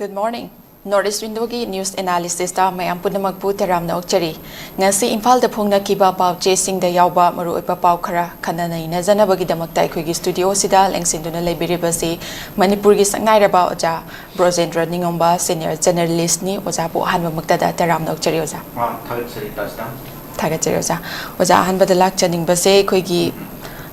Good morning. Northeast Windogi News Analysis ta mayam punamagpu teramna okchari. Ngasi Imphal da phongna kiba paw chasing da yawba maru ipa paw khara khanana ina janabagi damakta akhoi studio sida lengsinduna leibiriba si manipur gi sangnai raba oja BROZENDRA NINGOMBA senior journalist ni oja bo hanba makta da teramna okchari oja. Thagachari oja. Oja hanba da lak chaning ba se khoi gi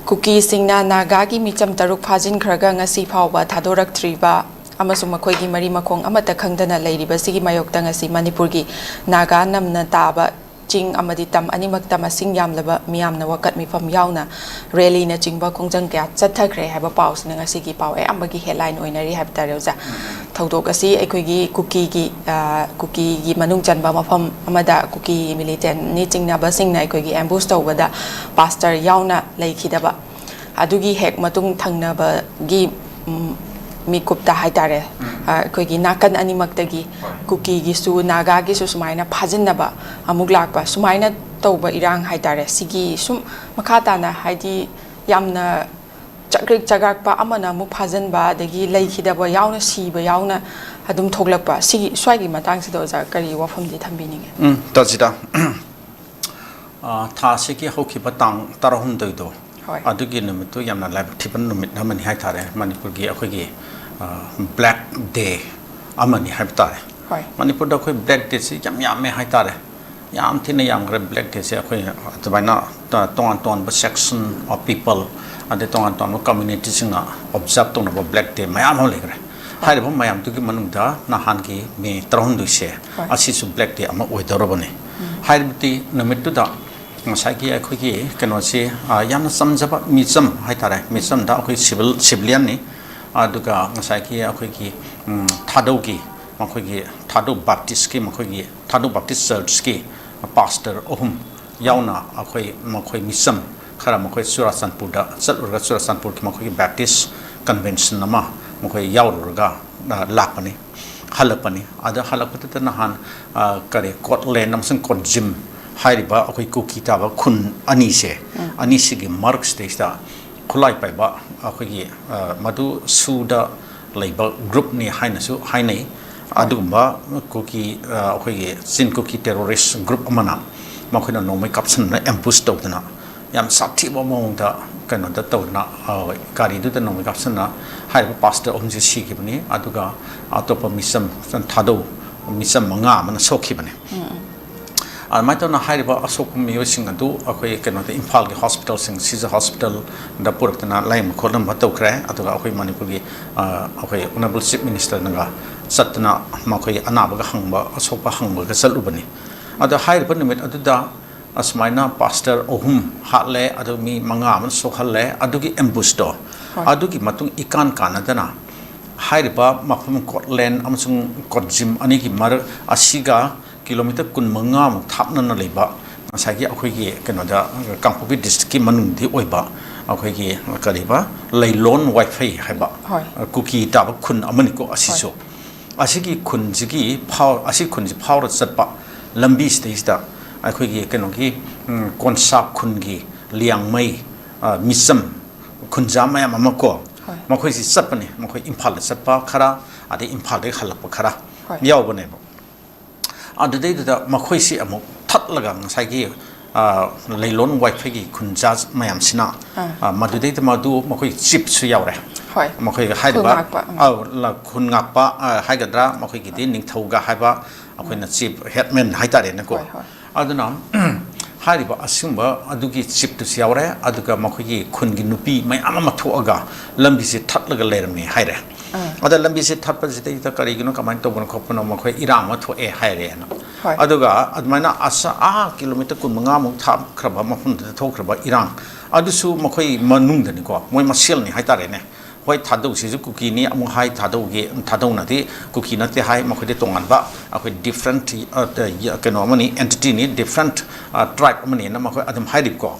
cookie singna naga gi micham taruk phajin khraga ngasi phawba thadorak triba amasung makhoi mari makong amata khangdana leiriba sigi mayokta ngasi manipur gi naga namna taba ching amadi tam animakta masing yamlaba miyamna wakat mifam yauna rally na chingba khongjang kya chatthakre haba paus na ngasi gi paw e ambagi headline oinari hab tareuja thodok asi ekhoi gi cookie gi manung chanba mafam amada cookie militant ni chingna basing na ekhoi gi ambush tawbada pastor yauna leikhidaba adugi hek matung thangnaba gi mikupta haitare koigi nakan animaktagi cookie gi su naga gi su sumaina phajinaba amuk lakpa sumaina tawba irang haitare sigi sum makhata na haidi yamna chakrik chagakpa amana mu phajanba dagi leikhidaba yauna siba yauna adum thoglakpa sigi swagi matang sido ja kari wafam di thambininge tajida tha sigi hoki batang tarahum doido adugi numitu yamna live thipan numit namani haitare manipur gi akhoi gi black day amani haitare manipur da khoi black day si yam me haitare yam thina yam gre black day se akhoi tabaina ton ba section of people and ton community singa observe tona black day mayam hole gre haire bom mayam tu gi manung da na han gi me trahun du se asi su black day ama oidorobane haire biti numitu da ngasaki akhoi gi keno se yam samjaba micham haitare micham da akhoi civilian ni aduga ngasaki akhoi gi thadaugi makhoi gi thadu baptist ki makhoi gi thadu baptist church ki pastor ohum yauna akhoi makhoi misam khara makhoi surasanpur da chalurga surasanpur ki makhoi gi baptist convention nama makhoi yaurga lakpani halapani ada halapata na han kare kotlen namsang konjim hairiba akhoi cookie ta ba khun ani se gi mark stage da khulai pai ba akhoi madu suda leiba group ni hainasu hainai adumba cookie akhoi sin cookie terrorist group amana makhina nomai caption na ambush tawdana yam sathi ba mongda kano da tawna kari du da nomai caption na haiba pastor omji sikibani aduga atopa misam thado misam manga mana sokhibani maitona hairiba asok miyosing adu akhoi keno the Imphal gi hospital sing Caesar hospital da puratna laim kholam batokre atuga akhoi manipur gi akhoi honorable chief minister nanga satna makhoi anaba ga hangba asok ba hangba ga salubani adu hairiba nimit adu da asmaina pastor ohum hatle adu mi manga man sokhalle adu gi ambush do adu gi matung ikan kanadana hairiba mafum kotland amsung kotjim ani gi mar asiga kilometer kun manga mu thapna na leiba masagi akhoi gi keno da kangpopi district ki manung di oiba akhoi gi kariba leilon wifi haiba cookie ta ba khun amani ko asiso asigi khun jigi phau asi khun ji phau ra chatpa lambi stage da akhoi gi keno gi konsap khun gi liangmai misam khun jamaya mamako makhoi si chapani makhoi Imphal chatpa khara ade Imphal de khalakpa khara yawbane adudai da makhoi si amuk thatlaga ngasagi leilon wifi gi khunja mayam sina madudai da madu makhoi chip su yawre makhoi haiba la khungakpa haigadra makhoi gi din ningthauga haiba akhoi na chip headman haitare na ko aduna hariba asumba adugi chip tu yawre aduga makhoi gi khungi nupi mayam ama thoaga lambi si thatlaga lermi haire ada lambi se thappa jite ta kari gino comment to bon khopno makhoi irang ma tho e haire na aduga admaina asa kilometer kun manga mu thap khraba mafun ta thokraba irang adusu makhoi manung dani ko moi masel ni haitare ne hoi thadau si ju cookie ni amu hai thadau ge thadau na ti cookie na te hai makhoi de tongan ba akhoi different keno mani entity ni different tribe mani na makhoi adum hairip ko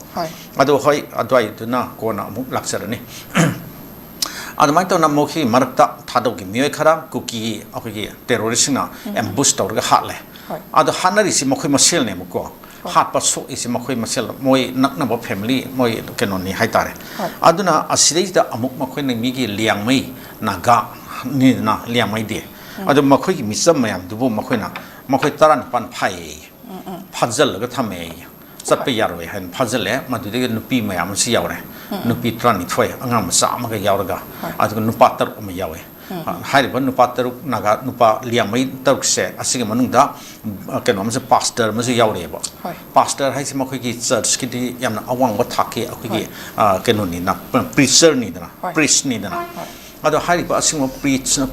adu hoi adwai tuna ko na mu laksar ni adamai to na mokhi marakta thadau gi miyoi khara cookie akhoi terrorist na ambush tawr ga hatle adu hanari si makhoi masel ne muko hat pa so isi makhoi masel moi nakna ba family moi keno ni haitare aduna asidei da amuk makhoi ne mi gi liangmai naga ni na liangmai de ꯑꯗꯨ ꯃꯈꯣꯏꯒꯤ ꯃꯤꯆꯝ ꯃꯌꯥꯝꯗꯨꯕꯨ ꯃꯈꯣꯏ 19 ꯐꯥꯏꯌꯦ ꯐꯥꯖꯜꯂꯒ ꯊꯝꯃꯦ ꯆꯠꯄ ꯌꯥꯔꯣꯏ ꯍꯥꯏꯅ ꯐꯥꯖꯜꯂꯦ ꯃꯗꯨꯗꯒꯤ ꯅꯨꯄꯤ ꯃꯌꯥꯝ ꯑꯃꯁꯨ ꯌꯥꯎꯔꯦ ꯅꯨꯄꯤ 12 ꯑꯉꯥꯡ ꯃꯆꯥ ꯑꯃꯒ ꯌꯥꯎꯔꯒ ꯑꯗꯨꯒ ꯅꯨꯄꯥ 3 ꯑꯃ ꯌꯥꯎꯋꯦ ꯍꯥꯏꯔꯤꯕ ꯅꯨꯄꯥ 3 ꯅꯥꯒꯥ ꯅꯨꯄꯥ ꯂꯤꯌꯥꯡꯃꯩ 3ꯁꯦ ꯑꯁꯤꯒꯤ ꯃꯅꯨꯡꯗ ꯀꯩꯅꯣ ꯑꯃꯁꯨ ꯄꯥꯁꯇꯔ ꯑꯃꯁꯨ ꯌꯥꯎꯔꯦꯕ ꯄꯥꯁꯇꯔ ꯍꯥꯏꯁꯤ ꯃꯈꯣꯏꯒꯤ ꯆꯔꯆꯀꯤꯗꯤ ꯌꯥꯝꯅ ꯑꯋꯥꯡꯕ ꯊꯥꯛꯀꯤ ꯑꯩꯈꯣꯏꯒꯤ ꯀꯩꯅꯣꯅꯤꯅ ꯄ꯭ꯔꯤꯆꯔꯅꯤꯗꯅ ꯄ꯭ꯔꯤꯁꯅꯤꯗꯅ ꯑꯗꯣ ꯍꯥꯏꯔꯤꯕ ꯑꯁꯤꯒꯨꯝꯕ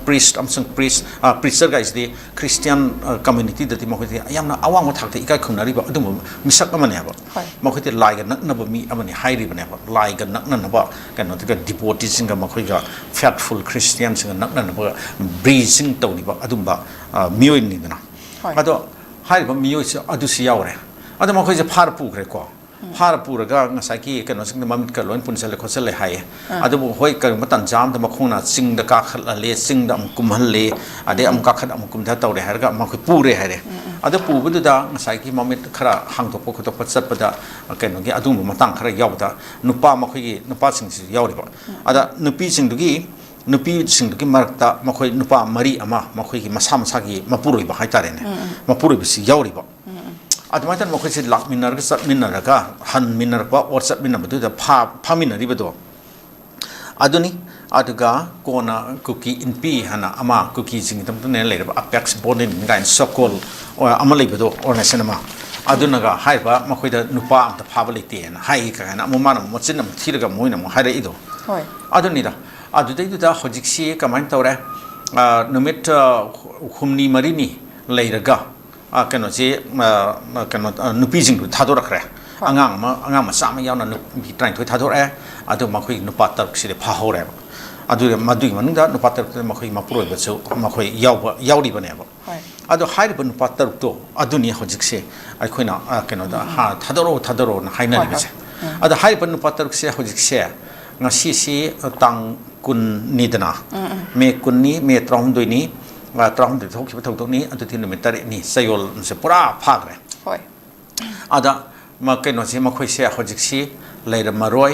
ꯄ꯭ꯔꯤꯁ ꯑꯃꯁꯨꯡ ꯄ꯭ꯔꯤꯆꯔ ꯒꯥꯏꯁꯤꯗꯤ ꯈ꯭ꯔꯤꯁꯇꯤꯌꯥꯟ ꯀꯝꯃ꯭ꯌꯨꯅꯤꯇꯤꯗꯗꯤ ꯃꯈꯣꯏꯗꯤ ꯌꯥꯝꯅ ꯑꯋꯥꯡꯕ ꯊꯥꯛꯇ ꯏꯀꯥꯏ ꯈꯨꯝꯅꯔꯤꯕ ꯑꯗꯨꯝꯕ ꯃꯤꯁꯛ ꯑꯃꯅꯦꯕ ꯃꯈꯣꯏꯗꯤ ꯂꯥꯏꯒ ꯅꯛꯅꯕ ꯃꯤ ꯑꯃꯅꯤ ꯍꯥꯏꯔꯤꯕꯅꯦꯕ ꯂꯥꯏꯒ ꯅꯛꯅꯅꯕ ꯀꯩꯅꯣꯗꯨꯒ ꯗꯤꯚꯣꯇꯤꯁꯤꯡꯒ ꯃꯈꯣꯏꯒ ꯐꯦꯠꯐꯨꯜ ꯈ꯭ꯔꯤꯁꯇꯤꯌꯥꯟꯁꯤꯡꯒ ꯅꯛꯅꯅꯕ ꯕ꯭ꯔꯤꯖꯤꯡ ꯇꯧꯔꯤꯕ ꯑꯗꯨꯝꯕ ꯃꯤꯑꯣꯏꯅꯤꯗꯅ ꯑꯗꯣ ꯍꯥꯏꯔꯤꯕ ꯃꯤꯑꯣꯏꯁꯤ ꯑꯗꯨꯁꯨ ꯌꯥꯎꯔꯦ ꯑꯗꯣ ꯃꯈꯣꯏꯁꯦ ꯐꯥꯔ ꯄꯨꯈ꯭ꯔꯦꯀꯣ ꯐꯥꯔ ꯄꯨꯔꯒ ꯉꯁꯥꯏꯒꯤ ꯀꯩꯅꯣꯁꯤꯡꯗ ꯃꯃꯤꯠꯀ ꯂꯣꯏ ꯄꯨꯟꯁꯜꯂꯦ ꯈꯣꯠꯆꯜꯂꯦ ꯍꯥꯏꯌꯦ ꯑꯗꯨꯕꯨ ꯍꯣꯏ ꯀꯔꯤꯒꯨꯝꯕ ꯇꯥꯟꯖꯥ ꯑꯃꯗ ꯃꯈꯣꯏꯅ ꯆꯤꯡꯗ ꯀꯥꯈꯠꯍꯜꯂꯦ ꯆꯤꯡꯗ ꯑꯃꯨꯛ ꯀꯨꯝꯍꯜꯂꯦ ꯑꯗꯩ ꯑꯃꯨꯛ ꯀꯥꯈꯠ ꯑꯃꯨꯛ ꯀꯨꯝꯊ ꯇꯧꯔꯦ ꯍꯥꯏꯔꯒ ꯃꯈꯣꯏ ꯄꯨꯔꯦ ꯍꯥꯏꯔꯦ ꯑꯗꯨ ꯄꯨꯕꯗꯨꯗ ꯉꯁꯥꯏꯒꯤ ꯃꯃꯤꯠ ꯈꯔ ꯍꯥꯡꯗꯣꯛꯄ ꯈꯣꯠꯇꯣꯛꯄ ꯆꯠꯄꯗ ꯀꯩꯅꯣꯒꯤ ꯑꯗꯨꯒꯨꯝꯕ ꯃꯇꯥꯡ ꯈꯔ ꯌꯥꯎꯕꯗ ꯃꯈꯣꯏꯒꯤ ꯅꯨꯄꯥꯁꯤꯡꯁꯤꯁꯨ ꯌꯥꯎꯔꯤꯕ ꯑꯗ ꯅꯨꯄꯤꯁꯤꯡꯗꯨꯒꯤ ꯃꯔꯛꯇ ꯃꯈꯣꯏ ꯅꯨꯄꯥ 3 ꯑꯃ ꯃꯈꯣꯏꯒꯤ ꯃꯁꯥꯒꯤ ꯃꯄꯨꯔꯣꯏꯕ ꯍꯥꯏꯇꯥꯔꯦꯅꯦ ꯃꯄꯨꯔꯣꯏꯕꯁꯤ ꯌꯥꯎꯔꯤꯕ ꯑꯗꯨꯃꯥꯏꯅ ꯃꯈꯣꯏꯁꯦ ꯂꯥꯛꯃꯤꯟꯅꯔꯒ ꯆꯠꯃꯤꯟꯅꯔꯒ ꯍꯟꯃꯤꯟꯅꯔꯛꯄ ꯑꯣꯔ ꯆꯠꯃꯤꯟꯅꯕꯗꯨꯗ ꯐꯥꯃꯤꯟꯅꯔꯤꯕꯗꯣ ꯑꯗꯨꯅꯤ ꯑꯗꯨꯒ ꯀꯣꯟꯅ ꯀꯨꯀꯤ ꯏꯟꯄꯤ ꯍꯥꯏꯅ ꯑꯃ ꯀꯨꯀꯤꯁꯤꯡꯒꯤꯗꯃꯛꯇ ꯂꯩꯔꯤꯕ ꯑꯄꯦꯛꯁ ꯕꯣꯔꯗꯤꯡ ꯀꯥꯏꯅ ꯁꯣꯀꯣꯜ ꯑꯃ ꯂꯩꯕꯗꯣ ꯑꯣꯔꯒꯅꯥꯏꯖꯦꯁꯟ ꯑꯃ ꯑꯗꯨꯅꯒ ꯍꯥꯏꯔꯤꯕ ꯃꯈꯣꯏꯗ ꯅꯨꯄꯥ ꯑꯝꯇ ꯐꯥꯕ ꯂꯩꯇꯦꯅ ꯍꯥꯏ ꯀꯥꯏꯅ ꯑꯃꯨꯛ ꯃꯥꯅ ꯃꯆꯤꯟ ꯑꯃꯨꯛ ꯊꯤꯔꯒ ꯃꯣꯏꯅ ꯑꯃꯨꯛ ꯍꯥꯏꯔꯛꯏꯗോ ꯑꯗꯨꯅꯤꯗ ꯑꯗꯨꯗꯩꯗꯨꯗ ꯍꯧꯖꯤꯛꯁꯤ ꯀꯃꯥꯏꯅ ꯇꯧꯔꯦ ꯅꯨꯃꯤꯠ 6-4 ꯂꯩꯔꯒ ꯀꯩꯅꯣꯁꯤ ꯀꯩꯅꯣ ꯅꯨꯄꯤꯁꯤꯡꯗꯨ ꯊꯥꯗꯣꯔꯛꯈ꯭ꯔꯦ ꯑꯉꯥꯡ ꯃꯆꯥ ꯑꯃ ꯌꯥꯎꯅ ꯅꯨꯄꯤ 12 ꯊꯥꯗꯣꯔꯛꯑꯦ ꯑꯗꯨ ꯃꯈꯣꯏꯒꯤ ꯅꯨꯄꯥ 3ꯁꯤꯗꯤ ꯐꯥꯍꯧꯔꯦꯕ ꯑꯗꯨꯒ ꯃꯗꯨꯒꯤ ꯃꯅꯨꯡꯗ ꯅꯨꯄꯥ 3ꯇꯨꯗ ꯃꯈꯣꯏꯒꯤ ꯃꯄꯨꯔꯣꯏꯕꯁꯨ ꯃꯈꯣꯏ ꯌꯥꯎꯔꯤꯕꯅꯦꯕ ꯑꯗꯣ ꯍꯥꯏꯔꯤꯕ ꯅꯨꯄꯥ 3ꯇꯣ ꯑꯗꯨꯅꯤ ꯍꯧꯖꯤꯛꯁꯦ ꯑꯩꯈꯣꯏꯅ ꯀꯩꯅꯣꯗ ꯊꯥꯗꯣꯔꯛꯑꯣꯅ ꯍꯥꯏꯅꯔꯤꯕꯁꯦ ꯑꯗꯣ ꯍꯥꯏꯔꯤꯕ ꯅꯨꯄꯥ 3ꯁꯦ ꯍꯧꯖꯤꯛꯁꯦ ꯉꯁꯤꯁꯤ ꯇꯥꯡ 10 ꯃꯦ 10ꯅꯤ ꯃꯦ 13ꯅꯤ 13 ꯊꯣꯛꯈꯤꯕ ꯊꯧꯗꯣꯛꯅꯤ ꯑꯗꯨꯗꯤ ꯅꯨꯃꯤꯠ 9ꯅꯤ ꯆꯌꯣꯜꯁꯦ ꯄꯨꯔꯥ ꯐꯥꯈ꯭ꯔꯦ ꯑꯗ ꯀꯩꯅꯣꯁꯤ ꯃꯈꯣꯏꯁꯦ ꯍꯧꯖꯤꯛꯁꯤ ꯂꯩꯔꯝꯃꯔꯣꯏ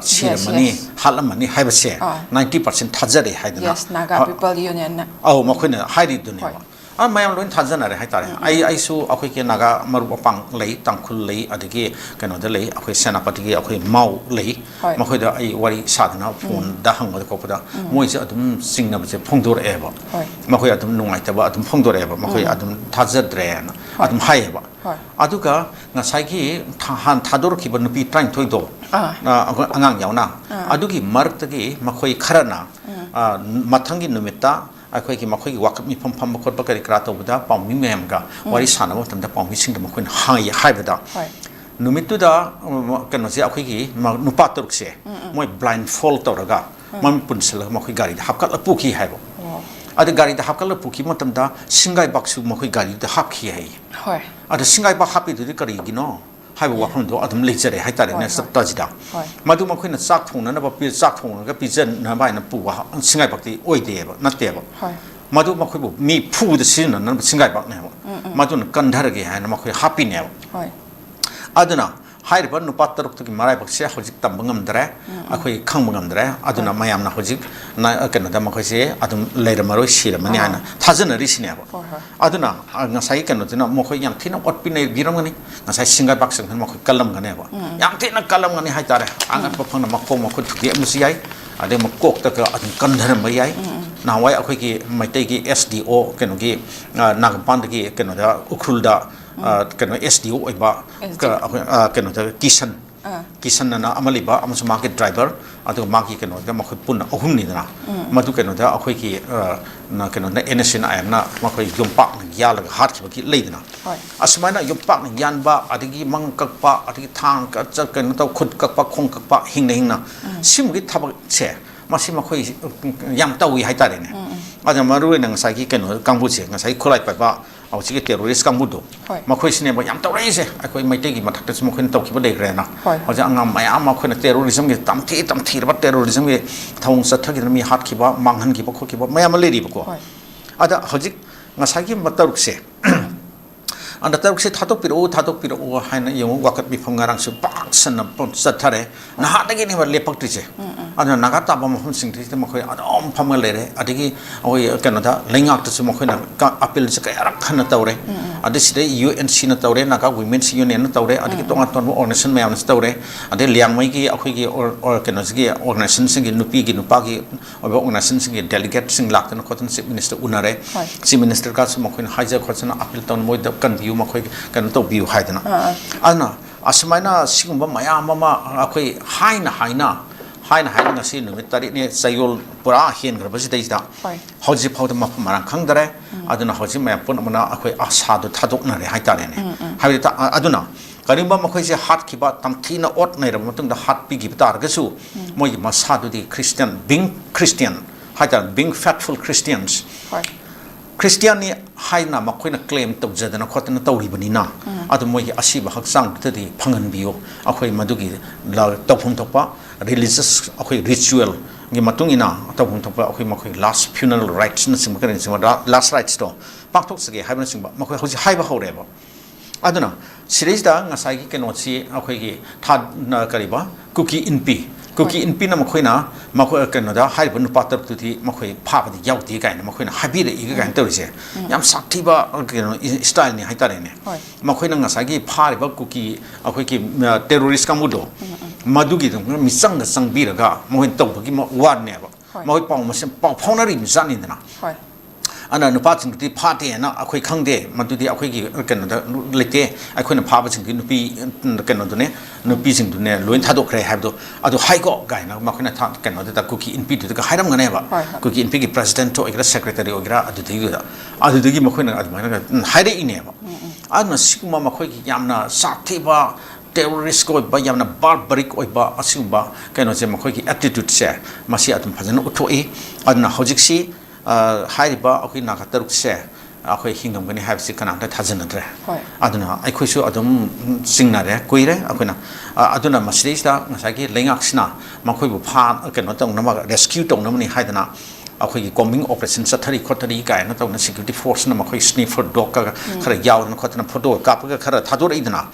ꯁꯤꯔꯝꯃꯅꯤ ꯍꯥꯠꯂꯝꯃꯅꯤ ꯍꯥꯏꯕꯁꯦ 90% ꯊꯥꯖꯔꯦ ꯍꯥꯏꯗꯅ ꯅꯥꯒꯥ ꯄꯤꯄꯜ ꯌꯨꯅꯤꯌꯟꯅ ꯃꯈꯣꯏꯅ ꯍꯥꯏꯔꯤꯗꯨꯅꯦꯕ ꯃꯌꯥꯝ ꯂꯣꯏꯅ ꯊꯥꯖꯅꯔꯦ ꯍꯥꯏꯇꯥꯔꯦ ꯑꯩꯁꯨ ꯑꯩꯈꯣꯏꯒꯤ ꯅꯥꯒꯥ ꯃꯔꯨꯞ ꯃꯄꯥꯡ ꯂꯩ ꯇꯥꯡꯈꯨꯜ ꯂꯩ ꯑꯗꯒꯤ ꯀꯩꯅꯣꯗ ꯂꯩ ꯑꯩꯈꯣꯏ ꯁꯦꯅꯥꯄꯇꯤꯒꯤ ꯑꯩꯈꯣꯏ ꯃꯥꯎ ꯂꯩ ꯃꯈꯣꯏꯗ ꯑꯩ ꯋꯥꯔꯤ ꯁꯥꯗꯅ ꯐꯣꯟꯗ ꯍꯪꯕꯗ ꯈꯣꯠꯄꯗ ꯃꯣꯏꯁꯦ ꯑꯗꯨꯝ ꯆꯤꯡꯅꯕꯁꯦ ꯐꯣꯡꯗꯣꯔꯛꯑꯦꯕꯃꯈꯣꯏ ꯑꯗꯨꯝ ꯅꯨꯡꯉꯥꯏꯇꯕ ꯑꯗꯨꯝ ꯐꯣꯡꯗꯣꯔꯛꯑꯦꯕ ꯃꯈꯣꯏ ꯑꯗꯨꯝ ꯊꯥꯖꯗ꯭ꯔꯦꯅ ꯑꯗꯨꯝ ꯍꯥꯏꯌꯦꯕ ꯑꯗꯨꯒ ꯉꯁꯥꯏꯒꯤ ꯊꯥꯗꯣꯔꯛꯈꯤꯕ ꯅꯨꯄꯤ 12ꯗꯣ ꯑꯉꯥꯡ ꯌꯥꯎꯅ ꯑꯗꯨꯒꯤ ꯃꯔꯛꯇꯒꯤ ꯃꯈꯣꯏ ꯈꯔꯅ ꯃꯊꯪꯒꯤ ꯅꯨꯃꯤꯠꯇ ꯑꯩꯈꯣꯏꯒꯤ ꯃꯈꯣꯏꯒꯤ ꯋꯥꯀꯠ ꯃꯤꯐꯝ ꯐꯝꯕ ꯈꯣꯠꯄ ꯀꯔꯤ ꯀꯔꯥ ꯇꯧꯕꯗ ꯄꯥꯎꯃꯤ ꯃꯌꯥꯝꯒ ꯋꯥꯔꯤ ꯁꯥꯟꯅꯕ ꯃꯇꯝꯗ ꯄꯥꯎꯃꯤꯁꯤꯡꯗ ꯃꯈꯣꯏꯅ ꯍꯥꯏꯕꯗ ꯅꯨꯃꯤꯠꯇꯨꯗ ꯀꯩꯅꯣꯁꯦ ꯑꯩꯈꯣꯏꯒꯤ ꯅꯨꯄꯥ 3ꯁꯦ ꯃꯣꯏ ꯕ꯭ꯂꯥꯏꯟ ꯐꯣꯜ ꯇꯧꯔꯒ ꯃꯃꯤꯠ ꯄꯨꯟꯁꯤꯜꯂꯒ ꯃꯈꯣꯏ ꯒꯥꯔꯤꯗ ꯍꯥꯞꯀꯠꯂ ꯄꯨꯈꯤ ꯍꯥꯏꯕ ꯑꯗ ꯒꯥꯔꯤꯗ ꯍꯥꯞꯀꯠꯂ ꯄꯨꯈꯤꯕ ꯃꯇꯝꯗ ꯁꯤꯡꯒꯥꯏꯕꯥꯛꯁꯨ ꯃꯈꯣꯏ ꯒꯥꯔꯤꯗ ꯍꯥꯞꯈꯤ ꯍꯥꯏ ꯑꯗ ꯁꯤꯡꯒꯥꯏꯕꯥꯛ ꯍꯥꯞꯄꯤꯗꯨꯗꯤ ꯀꯔꯤꯒꯤꯅꯣ ꯍꯥꯏꯕ ꯋꯥꯐꯝꯗꯣ ꯑꯗꯨꯝ ꯂꯩꯖꯔꯦ ꯍꯥꯏꯇꯥꯔꯦꯅꯦ ꯇꯥꯖꯤꯗ ꯃꯗꯨ ꯃꯈꯣꯏꯅ ꯆꯥꯛ ꯊꯣꯡꯉꯒ ꯄꯤꯖꯅꯕ ꯍꯥꯏꯅ ꯄꯨꯕ ꯁꯤꯡꯒꯥꯏꯕꯥꯛꯇꯤ ꯑꯣꯏꯗꯦꯕ ꯅꯠꯇꯦꯕ madu makoi mi fu the sin and singai bak never madun kandharagi and makoi happy never aduna high river no patter to marai baksia hojik tambangam dre akoi kangmangam dre aduna mayam na hojik na canada makose adum later maro shira maniana tazana rishineva aduna nasai canotino moko yang tina what pine giramani nasai singai baksang mako kalam ganeva yang tina kalam gani haitare angat papang mako mako to get musiai ade makok taka adum kandhar mayai na wai akoi ki maitai ki SDO kenogi nagpan ki kenoda ukhulda keno SDO oiba kenoda kisan na amaliba amsu market driver adu maki kenoda makoi punna ohum ni na madu kenoda akoi ki na kenoda NSN ayamna makoi yompak na yalaga hat ki leidna asmaina yompak na yanba adigi mangkakpa adigi thang ka kenoda khud kakpa khong kakpa hingna simgi thabak che masi makoi yang tawi haitare ne ada maru nang sagi keno kangbu che ngasai khulai pa ba au chi terrorist kangbu do makoi sine ba yang tawrai se akoi maite gi mathak te makoi taw ki ba de grena hoja angam mayam makoi na terrorism gi tamthi ba terrorism gi thong sa thagi mi hat ki ba manghan ki ba kho ki ba mayam le ri ba ko ada hojik ngasai gi mataruk se อันนั้นแต่ถ้าต้องปิดโอ้ให้นะยังว่ากับมีพงงานสุปักสนับสัตย์ทะเลนะฮะแต่กี้นี่มันเลี้ยปักติเจอันนั้นนักตาบมาหุ่นสิ่งที่มาคุยอันนั้นพม่าเลยอันนี้เอาไว้กันนะเลี้ยงอักตัวสมาคุยนะก็อัพเปิลจะกันรักขันนะตัวเลยอันนี้สิได้ UNC นะตัวเลยนักวิเมนส์ยูเนียนนะตัวเลยอันนี้ต้องอันตัวออร์แกไนเซชันแมวนะตัวเลยอันนี้เลี้ยงไม่กี่เอาคุยกี่กันนะสิกี่ออร์แกไนเซชันสิ่งนุปีกี่นุปากี่เอาไปออร์แกไนเซชันสิ่งเดลิเกตสิ่งหลักนะคนที่มินิสเตอร์อุนาเลยมินิสเตอร์ก็สมาคุยนะไฮเจอร์คนนั้นอัพเปิลตัวมวยดับกันวิวมาคุยกันตัววิวไฮนะอันนั้นอาสมัยน่ะสิ่งบ่มายามาคุยไฮนะงั้นสิหนึ่งตอนนี้ใจยลปราเห็นกระบวนการได้เขาจะพอจะมารังขังได้อันนั้นเขาจะมาปุ่นมันนะคุยอาสาดุทัดกนั่นเลยให้ตาเนี่ยให้ตาอันนั้นการนี้บ่มาคุยจะฮัดคิบะตั้งที่น่ะอดในระบบตั้งแต่ฮัดปีกิบตาร์ก็สู้มวยมาสาดุดีคริสเตียนบิงคริสเตียนให้ตาบิงแฟตฟูลคริสเตียนส์คริสเตียนนี่ให้น่ะมาคุยน่ะเคลมตัวเจดนะคนนั้นตัวริบนี่นะอันนั้นมวยอาชีพหักสังที่ที่พังเงินบิวเอาคุยมาดูกี่เราตบหุ่นตบปะreligious เอาคุย ritual งี้มาตรงนี้นะตบหุ่นตบปะเอาคุยมาคุย last funeral rites นั่นสิ่งมันก็เป็นสิ่งว่า last rites ตัวปักทุกสิ่งให้มันสิ่งแบบมาคุยเขาจะให้บ่เขาเลยบ่อันนั้นสิ่งที่ต่างงั้นใส่กี่กันว่าสิเอาคุยกี่ถ้าก็รีบว่าcookie in pea cookie in peaนะมาคุยนะมาคุยกันนะให้บรรลุปัตตตุที่มาคุยภาพที่ยาวที่กันมาคุยนะให้บีเลยอีกกันตัวนี้ยามสักที่ว่ากันสไตล์นี้ให้ตาเนี่ยมาคุยนะงั้นใส่กี่ภาพแบบcookieเอาคุยกี่terrorist กัมพูดมาดูกี่ตรงนั้นมีสังบีแล้วก็มาคุยตัวกี่มาวันเนี่ยมาคุยปองมาเช่นปองพองนั่นริมซันนี่นะอันนั้นนุภาพสิ่งที่พาที่นะเอาคุยขังเดมาดูที่เอาคุยกี่กันนะเล็กเดเอาคุยนุภาพสิ่งที่นุปีกันนะตัวนี้นุปีสิ่งตัวนี้ล้วนทัดอกใครให้ตัวเอาตัวให้ก็ไงนะมาคุยนะทัดกันนะแต่คุกกี้อินปีตัวก็ให้ทำกันเนี่ยบ่คุกกี้อินปีกี่ president ตัวอีกแล้ว secretary อีกแล้วอันตัวที่มาคุยนะอันตัวนั้นให้ได้อีเนี่ยบ่อันนั้นสิ่งมาคุยกี่ยามนะสักที่ว่าterrorist ก็ไปยามนะ barbaric ก็ไปอาศัยบ่กันนะจะมาคุยกี่ attitude เสียมาเสียตัวพันธุ์อุทโธอันนั้นเขาจิกซีให้ดีบ่เอาคุยนักตรุกเสียเอาคุยหิ้งกันนี่ให้สิ่งขนาดได้ทัศน์นั่นเลยอันนั้นไอ้คุยสู้อันนั้นสิ่งนั่นเลยคุยเลยเอาคุยนะอันนั้นมาสิ่งที่งั้นใส่กี่เลี้ยงอักษณะมาคุยบุพากันนั่นตรงนั้นมา rescue ตรงนั้นมันให้แต่นะเอาคุย combing operation สัตว์ที่คนที่กันนั่นตรงนั้น security force นั่นมาคุย sniffer dog ก็ขนาดยาวนั่นคนนั้นพอดูกับก็ขนาดทัดด้วยอีกนะ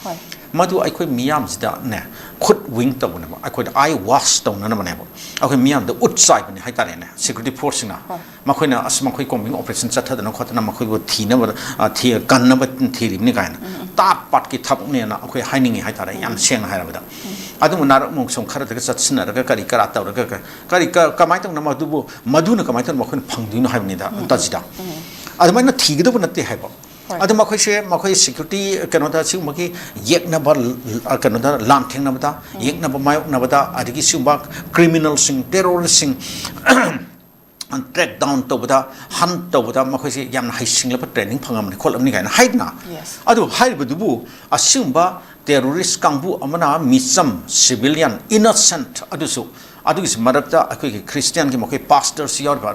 มาดูไอ้คุยมียามสิดาเนี่ยขุดวิ่งตรงนั้นไอ้คุยไอ้วัสตรงนั้นมันเนี่ยไอ้คุยมียามเดือดใจมันให้ตาเนี่ย security force นะมาคุยนะมาคุย combing operation สัตว์ที่นั่นคนนั้นมาคุยว่าทีนั้นว่าทีกันนั้นว่าทีริมนี่กันตาปัดกิทับเนี่ยนะไอ้คุยให้นิ่งให้ตาเนี่ยยันเชียงให้เราไปได้อันนั้นมันน่ามองส่งขนาดก็สัตว์สินะแล้วก็การิการ์ตัวแล้วก็ก็ไม่ต้องนำมาดูนะก็ไม่ต้องมาคุยพังดูนะให้มันนี่ได้ตัดสิได้อันนั้นมันทีก็ต้องนั่นที่ให้บ่อันนั้นมาคุย security กันนั่นสิ่งเมื่อกี้เย็กนับกันนั่นลามเทงนับตาเย็กนับไม่นับตาอันนี้สิ่งว่า criminal สิ่ง terrorist สิ่งอัน track down ตัวบุตร hunt ตัวบุตรมาคุยยามให้สิ่งแล้วก็ training พังมันคนละนี่กันให้นะอันนั้นให้บุตรบุอันสิ่งว่า terrorist กังบุอันนั้นมิซัม civilian innocent อันนั้นอันนี้สมัยนั้นคุยคริสเตียนที่มาคุย pastors ยาวริบะ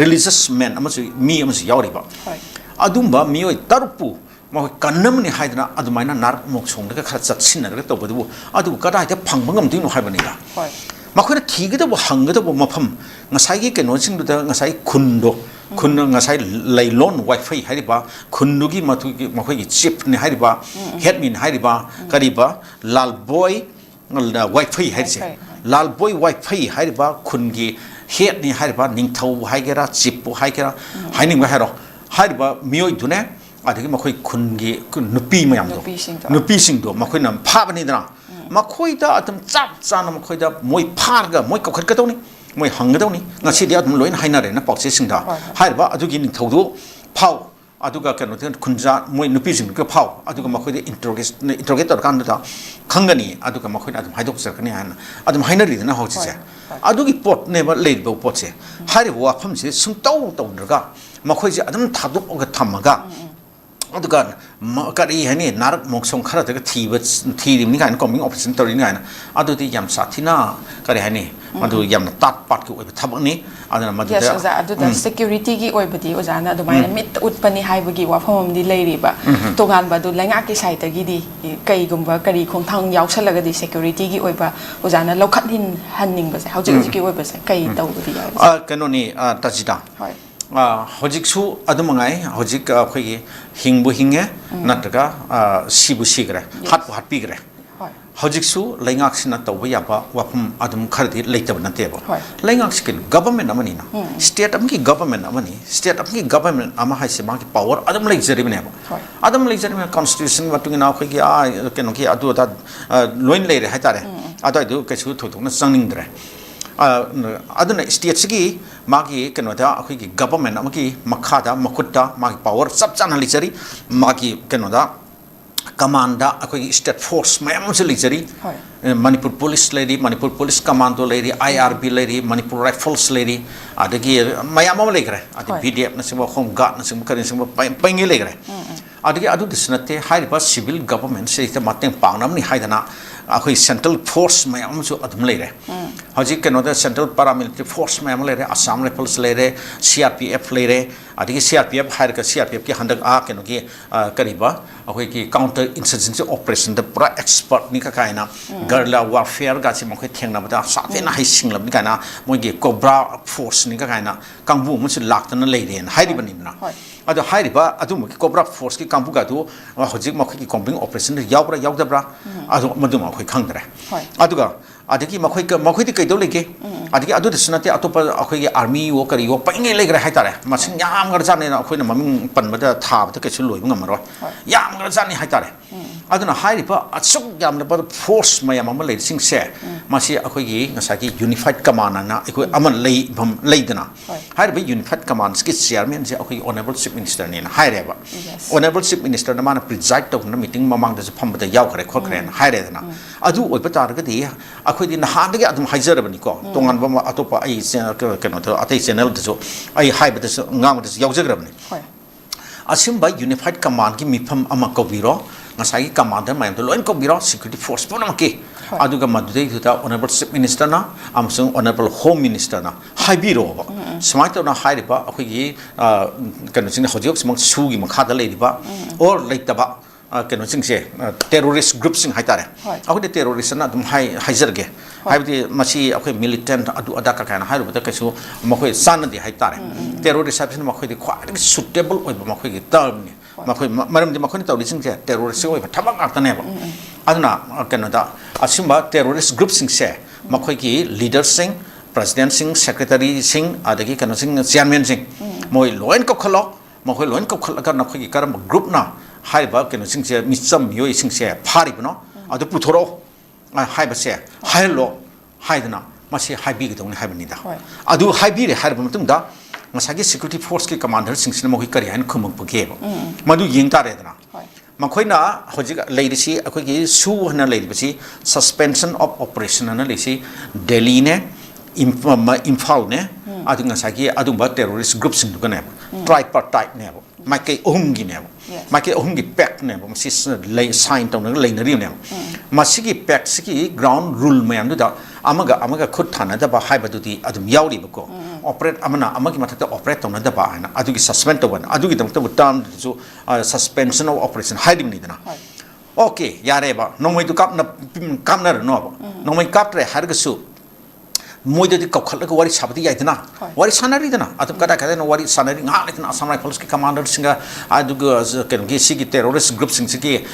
religious men อันนั้นมีอันนั้นยาวริบะอันนั้นบ่มีไอ้ตารุปูมาคุยกันนั่นมันให้นะอันนั้นไม่น่านาร์มกชงแล้วก็ขัดสัตว์สินะแล้วก็ตัวบุตรบุอันนั้นก็ได้แต่พังบังกันที่นู่นให้บันนี่ละมาคุยนะทีก็ต้องหังก็ต้องมาพัมงั้นใช้กี่กันโน้นสิ่งดูแต่งั้นใช้คุณดูงั้นใช้ไลลอนไวไฟให้ดีบ่คุณดูกี่มาคุยกี่ชิปนี่ให้ดีบ่เฮดมินให้ดีบ่ก็ดีบ่ลาลบอยไวไฟให้ดีลาลบอยไวไฟให้ดีบ่คุณกี่เฮดนี่ให้ดีบ่นิ่งเท่าให้กี่ระชิปให้กี่ระให้นิ่งไม่ให้หรอกให้ดีบ่มีอยู่ตัวนี้อันนี้มาคุยคุณกี่คุณนุปีไม่ยอมดูนุปีสิ่งดูมาคุยนั่นภาพนี่นะมาคุยได้ทำจับจานมาคุยได้มวยพาร์กมวยกับคนก็ต้องนี่มวยหังก็ต้องนี่งั้นสิ่งเดียวมันลอยให้น่าเลยนะปอกเสียสิ่งได้ให้ว่าอันนี้กินเท่าดูเผาอันนี้ก็แค่นั้นคุณจะมวยนุปีสิ่งก็เผาอันนี้ก็มาคุยได้interrogate ต่อกันดูต่อขังกันนี่อันนี้ก็มาคุยได้ให้ดูสักนี่ฮะอันนี้ให้น่าเลยนะเขาจะอันนี้ปอดเนี่ยว่าเล่นแบบปอดเสียให้ว่าผมเสียซึ่งโตนึกก็มาคุยจะอันนั้นทัดดูก็ทำมาก็อันนี้กันก็ดีให้นี่นาร์มองส่งขนาดก็ทีริมนี่กันก็มีออปชั่นตัวนี้ไงนะอันนี้ที่ยามสัตย์ที่น่าก็ดีให้นี่มันดูยามตัดปัดกูไปทำอันนี้อันนั้นมาดูแต่อันนี้ security กี่โอ้ยพอดีอาจารย์นะดูมันมิดอุดปนิให้บุกี้ว่าพอมันดีเลยดีป่ะตัวงานบัดดูแรงอากิใส่แต่กี่ดีไก่กุมว่ากี่คงทางยาวเฉลยก็ดี security กี่โอ้ยป่ะอาจารย์นะเราคัดหินหันนิ่งไปใส่เขาจะกี่โอ้ยไปใส่ไก่เต่าก็ดีกันโน่นนี่ตัดสิน ꯍꯧꯖꯤꯛꯁꯨ ꯑꯗꯨꯃꯉꯥꯏ ꯍꯧꯖꯤꯛ ꯑꯩꯈꯣꯏꯒꯤ ꯍꯤꯡꯕꯨ ꯍꯤꯡꯉꯦ ꯅꯠꯇ꯭ꯔꯒ ꯁꯤꯕꯨ ꯁꯤꯈ꯭ꯔꯦ ꯍꯥꯠꯄꯨ ꯍꯥꯠꯄꯤꯈ꯭ꯔꯦ ꯍꯧꯖꯤꯛꯁꯨ ꯂꯩꯉꯥꯛꯁꯤꯅ ꯇꯧꯕ ꯌꯥꯕ ꯋꯥꯐꯝ ꯑꯗꯨꯝ ꯈꯔꯗꯤ ꯂꯩꯇꯕ ꯅꯠꯇꯦꯕ ꯂꯩꯉꯥꯛꯁꯤ ꯒꯕꯔꯟꯃꯦꯟ ꯑꯃꯅꯤꯅ ꯁ꯭ꯇꯦꯠ ꯑꯃꯒꯤ ꯒꯕꯔꯟꯃꯦꯟ ꯑꯃꯅꯤ ꯁ꯭ꯇꯦꯠ ꯑꯃꯒꯤ ꯒꯕꯔꯟꯃꯦꯟ ꯑꯃ ꯍꯥꯏꯁꯦ ꯃꯥꯒꯤ ꯄꯥꯋꯔ ꯑꯗꯨꯝ ꯂꯩꯖꯔꯤꯕꯅꯦꯕ ꯑꯗꯨꯝ ꯂꯩꯖꯔꯤꯕꯅꯦ ꯀꯟꯁꯇꯤꯇ꯭ꯌꯨꯁꯟ ꯃꯇꯨꯡ ꯏꯟꯅ ꯑꯩꯈꯣꯏꯒꯤ ꯀꯩꯅꯣꯒꯤ ꯑꯗꯨ ꯑꯗꯥ ꯂꯣꯏꯅ ꯂꯩꯔꯦ ꯍꯥꯏꯇꯥꯔꯦ ꯑꯗꯨꯋꯥꯏꯗꯨ ꯀꯩꯁꯨ ꯊꯣꯏꯗꯣꯛꯅ ꯆꯪꯅꯤꯡꯗ꯭ꯔꯦ aduna state sigi magi kenoda akhoi government amagi makhada makutta magi power sab chana lichari magi kenoda commanda akhoi state force mayam se lichari manipur police lady manipur police commando lady irb lady manipur rifles lady adagi mayam am legre adi pdf na sima home guard na sima karin sima paingi legre adagi adu disnate high civil government se ita mateng pangnam ni haidana akhoi central force mayam su adum leire haji kenoda central paramilitary force mayam leire assam rifles leire crpf leire adigi crpf hair ka crpf ki handak kenogi kariba akhoi ki counter insurgency operation the pura expert ni ka kaina guerrilla warfare ga chi mokhoi thengna bada sate na hai singlam ni kana mogi cobra force ni ka kaina kangbu mu su laktana leire hairi bani na adu hairiba adu mogi cobra force ki kangbu ga du hoji mokhoi ki combing operation yaubra yaudabra adu madum akhoi khangdre aduga adiki mokhoi di kaidol lege adiki adu desnate atopa akhoi ki army wo kari wo painge legre haitare masing yam gar jane na akhoi na maming panbada thabada kesu loi ngamaro yam gar jane haitare aduna hairiba atsuk yam na force mayam am lei sing se masi akhoi gi ngasaki unified command na akhoi aman lei bam leidana hairiba unified command ki chairman je akhoi honorable chief minister ni na haireba honorable chief minister na mana preside to na meeting mamang da phambada yaw khare khokre na haireda adu oipa targadi akhoi di nahandagi adum haijarabani ko tongan ba atopa ai keno to atai channel da so ai haiba da ngam da yawjagrabani asimba unified command ki mifam ama kobiro ngasai commander mayam to loin kobiro security force punam ki aduga madudei thuta honorable chief minister na amsung honorable home minister na haibiro ba smaito na hairiba akhoi gi keno sing hojok smang sugi makha da leiba or leitaba keno sing se terrorist groups sing haitare akhoi terrorist na dum haijarge haibdi masi akhoi militant adu ada ka kana hairu da kasu makhoi sanadi haitare terrorist sabsin makhoi di khwa suitable oi makhoi gi term ni makhoi maram di makhoi tawli sing se terrorist oi thabak atane ba aduna keno da asimba terrorist groups sing se makhoi gi leaders sing president sing secretary sing adagi keno sing chairman sing moi loin ko khalo makhoi loin ko khal ka na khoi gi karam group na haiba keno sing se micham yoi sing se phari bno adu puthoro haiba se hailo haidna masi haibi gi dong haibani da adu haibi re harba mutung da masagi security force ki commander sing sin mohi kari han khumuk pge madu ying ta re dna makhoina hojik leirisi akoi gi su hna leirisi suspension of operation na leisi delhi ne imphal ne adu ngasagi adu ba terrorist group sing du ne tripartite ne makai ohum gi ne makai ohum gi pact ne masi lay sign tong na leinari ne masigi pact sigi ground rule mayam du da amaga khut thana da ba haiba du di adum yauri ba ko operate amana amagi mathata operate tong na da ba na adu gi suspend to ban adu gi tong to term so suspension of operation haidim ni dana okay yare ba nomoi du kap na no ba nomoi kap tre har ga su moida di kokhala ko wari sabdi yaidna wari sanari dana atum kada kada no wari sanari nga letna assam rifles ki commander singa adu ken gi sigi terrorist group sing sigi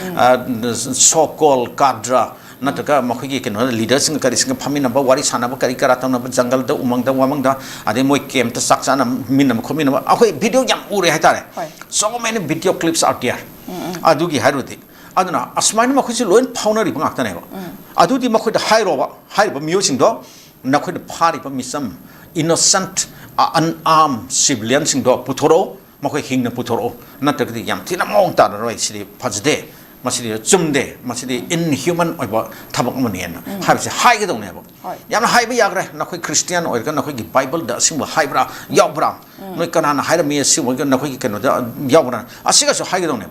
so called kadra nataka makhi ken leaders sing kari sing phamina ba wari sanaba kari karata na jungle da umang da wamang da ade moi kem ta sakchana minam khomina akhoi video yam ure haitare so many video clips out there adu gi haruti aduna asmani makhi si loin faunari bang aktane ba adu di makhi da haiba mio sing do nakhoi da phari pa misam innocent unarmed civilian sing do puthoro makhoi hingna puthoro natagdi yam thina mong ta roi siri phajde masidi chumde masidi inhuman oiba thabak mani na habse hai ga dong ne ba yam hai ba yagre nakhoi christian oir ga nakhoi gi bible da sim hai bra yabra noi kana na hai ra mi sim ga nakhoi gi keno da yabra asiga so hai ga dong ne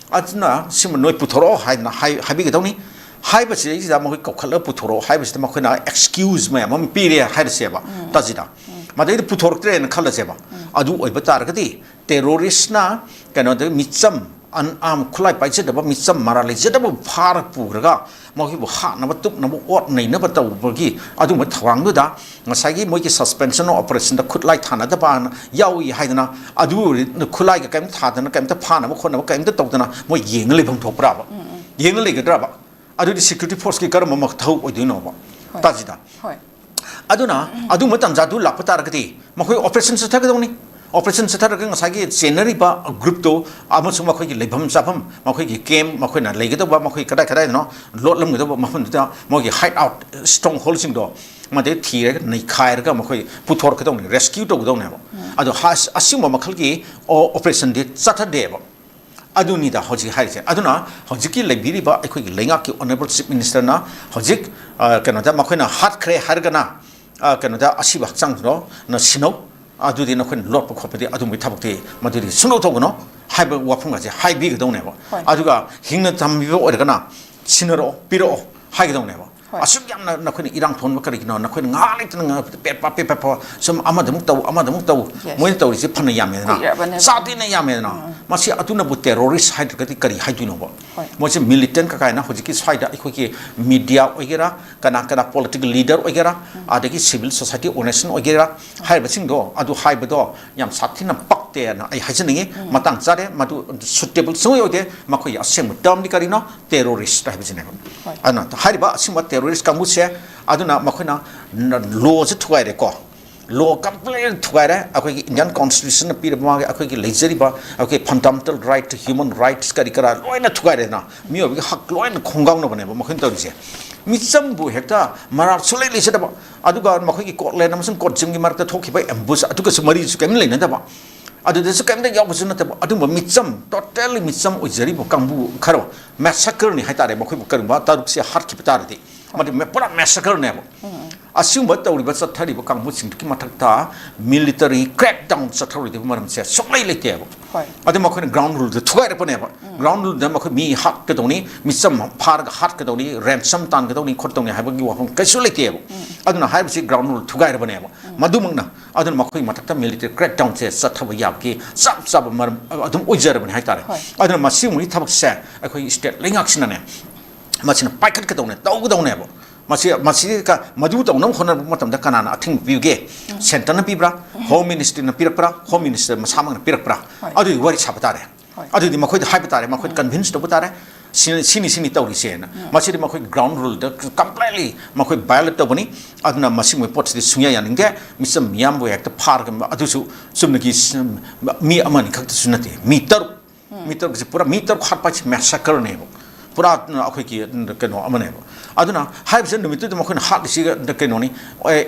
atna sim noi puthoro hai na hai bi ga dong ni hai ba si da mo ko khala puthoro hai ba si ma khona excuse ma mam pire hai se ba tajida ma de puthor tre na khala se ba adu oi ba tar ga di terrorist na kano de micham an khulai pai che da ba mi cham mara le je da ba phar pu ga mo ki bo ha na ba tup na bo ot nei na ba taw ba gi adu ma thawang du da ngasai gi mo ki suspension operation da khutlai thana da ba yaw yi hai na adu khulai ga kam tha da na kam ta pha na ba khon na ba kam ta taw da na mo yeng le bang thok pra ba yeng le ga dra ba adu security force ki kar ma ma thau oi du no ba tajida aduna adu ma tam ja du lak pa tar ga ti mo khoi operation sa tha ga dong ni operation sa thar ga ngasai gi generally ba group to ama su ma khoi gi lebam sapam ma khoi gi kem ma khoi na le ga to ba ma khoi kadai no lot lam ga to ba ma phun ta mo gi hide out strong hole sing do ma de thi re nei khai ga ma khoi pu thor ka dong rescue to ga dong ne ba adu has asim ma khal gi operation de saturday ba adu ni da hoji hai se aduna hoji ki le biri ba khoi gi lenga ki honorable chief minister na hoji kana da ma khoi na hat khre har ga na kana da asiba chang no na sino adu di na khoi lot pa khop di adu mi thabak ti ma di suno to no hai ba wa phung ga je hai bi ga dong ne ba adu ga hingna tam bi o ga na sinoro piro hai ga dong ne ba asuk yam na khoi irang thon ba kari no na khoi nga le tan nga pe pa sum ama da muk taw moi taw ri phana yam na sa ti na yam na ma si atu na bu terrorist hai ka ti kari hai tu no ba mo si militant ka kai na hoji ki sai da khoi ki media ogera kana political leader ogera adagi civil society organization ogera hai ba sing do adu hai ba do yam sathi na pak te na ai hai jani matang cha de madu suitable so yo de ma khoi asem term ni kari no terrorist hai ba jine ana hai ba sim terrorist kamu se aduna makhona law se thuai re ko law complaint thuai re akoi Indian constitution pi ma ga akoi ki leisure ba akoi fundamental right to human rights kari kara loina thuai re na mi obi hak loina khongang no bane ba makhon tor se mi sam bu hekta marar sulai le se da ba aduga makhoi ki court le na masung court jing gi mar ta thokhi ba ambush aduga se mari su kam le na da ba adu de su kam da yaw su na ta ba adu ma mi sam totally mi sam o jari bo kambu kharo massacre ni haita re makhoi bu kar ba taruk se har ki patar de madi me pura massacre ne bo assume ba tawri ba sathari ba kang mu sing ki mathak ta military crackdown sathari de maram se soklai le te bo adu ma khoi ground rule de thuai re pa ne ba ground rule de ma khoi mi hak ka doni mi sam phar ga hat ka doni ransom tan ga doni khot doni ha ba gi wa ka su le te bo adu na hai ba si ground rule thuai re pa ne ba madu mang na adu ma khoi mathak ta military crackdown se sathaba yap ki sab maram adu ojar ba ne hai ta re adu ma si mu thabak se akhoi state lengak sin na ne masina paikhat ka done taw done bo masi ka madu taw nam khona matam da kana na athing biuge center na pibra home ministry na pirakra home minister masamang na pirakra adu wari chapatare adu di makhoi hai patare makhoi convince to patare sini tawri se na masi di makhoi ground rule da completely makhoi violate to bani aduna masi mo pot di sunya yaninge misam miam bo ekta phar ga adu su sumna ki mi amani khak sunate meter pura meter khat pach massacre ne bo pura akhoi ki keno amane bo aduna haib sen mitu de makhoi hat si ga keno ni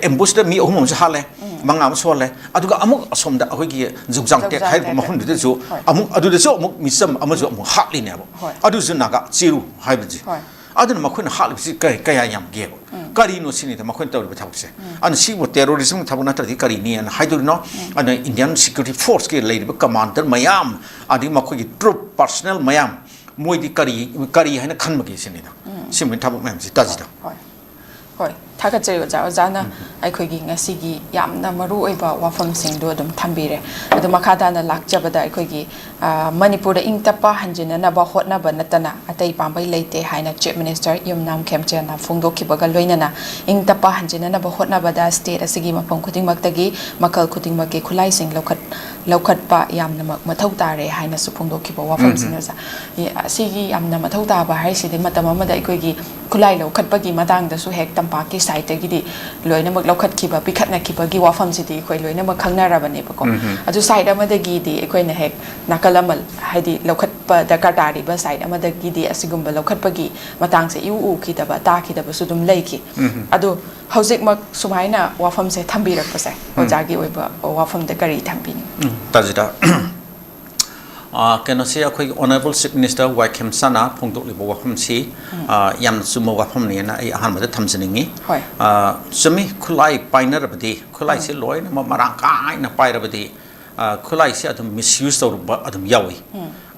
ambush da mi ohum sa hale manga ma sole aduga amuk asom da akhoi ki jugjang tek hai mahun de so amuk adu de so amuk misam amajo amuk hat li ne bo adu su naga chiru haib ji aduna makhoi hat si kaya yam ge bo kari no sini da makhoi taw ba thak se an si bo terrorism thabuna ta di kari ni an haidur no an Indian security force ke lei commander mayam adi makhoi ki troop personnel mayam moi di kari haina khan magi sini da simin thabuk mem si tajida hoi thaga chei ja na ai khoi gi ngasi gi yamna maru oi ba wafam sing do dum thambire adu makhada na lakjaba da ai khoi gi manipur da ingtapa hanjina na ba hotna ba natana atai pambai leite haina chief minister yumnam khemche na phungdo khibaga loina na ingtapa hanjina na ba hotna ba da state asigi mapam khuding maktagi makal khuding make khulai sing lokhat pa yamna mathau tare haina su phungdo khiba wafam sing sa asigi yamna mathau ta ba hai si de matam ma da ai khoi gi khulai lokhat pa gi madang da su hek tampa ki site gi di loina mak lokhat khiba pikhat na khiba gi wafam si di khoi loina mak khangna ra bane ba ko aju site ama da gi di khoi na hek nakalamal haidi lokhat pa da ka tari ba site ama da gi di asigumba lokhat pa gi matang se u ki da ba ta ki da ba su dum lei ki adu hojik mak sumaina wafam se thambira pa se oja gi oi ba wafam da kari thambin tajida kena se akhoi honorable chief minister 𝐍𝐄𝐖𝐒 sana phongdok libo wafam si yam sumo wafam ni na ai ahan ma thamjningi sumi khulai painer badi khulai se loi na marang kai na paira badi khulai se adum misuse to adum yawi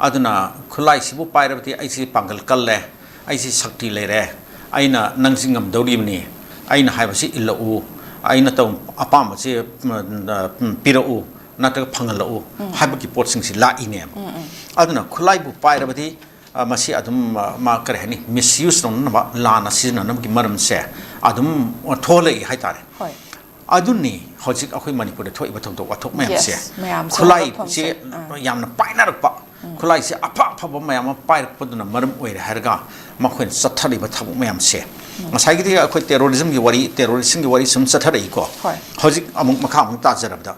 aduna khulai si bu paira badi ai si pangal kal le ai si shakti le re aina nangsingam dawri ni aina haiba si illu aina taw apam se pira u nata phangal o haibaki pot sing si la ine aduna khulai bu pai rabadi masi adum ma kare hani misuse non na lana season nam ki maram se adum thole hai tare aduni hojik akhoi manipur de thoi bathong to wathok mayam se khulai se yamna paina rakpa khulai se apha apha mayam pai rakpaduna maram oire harga makhoin sathari bathok mayam se ngasai gi akhoi terrorism gi wari sum sathari ko hojik amuk makha amuk ta jarabda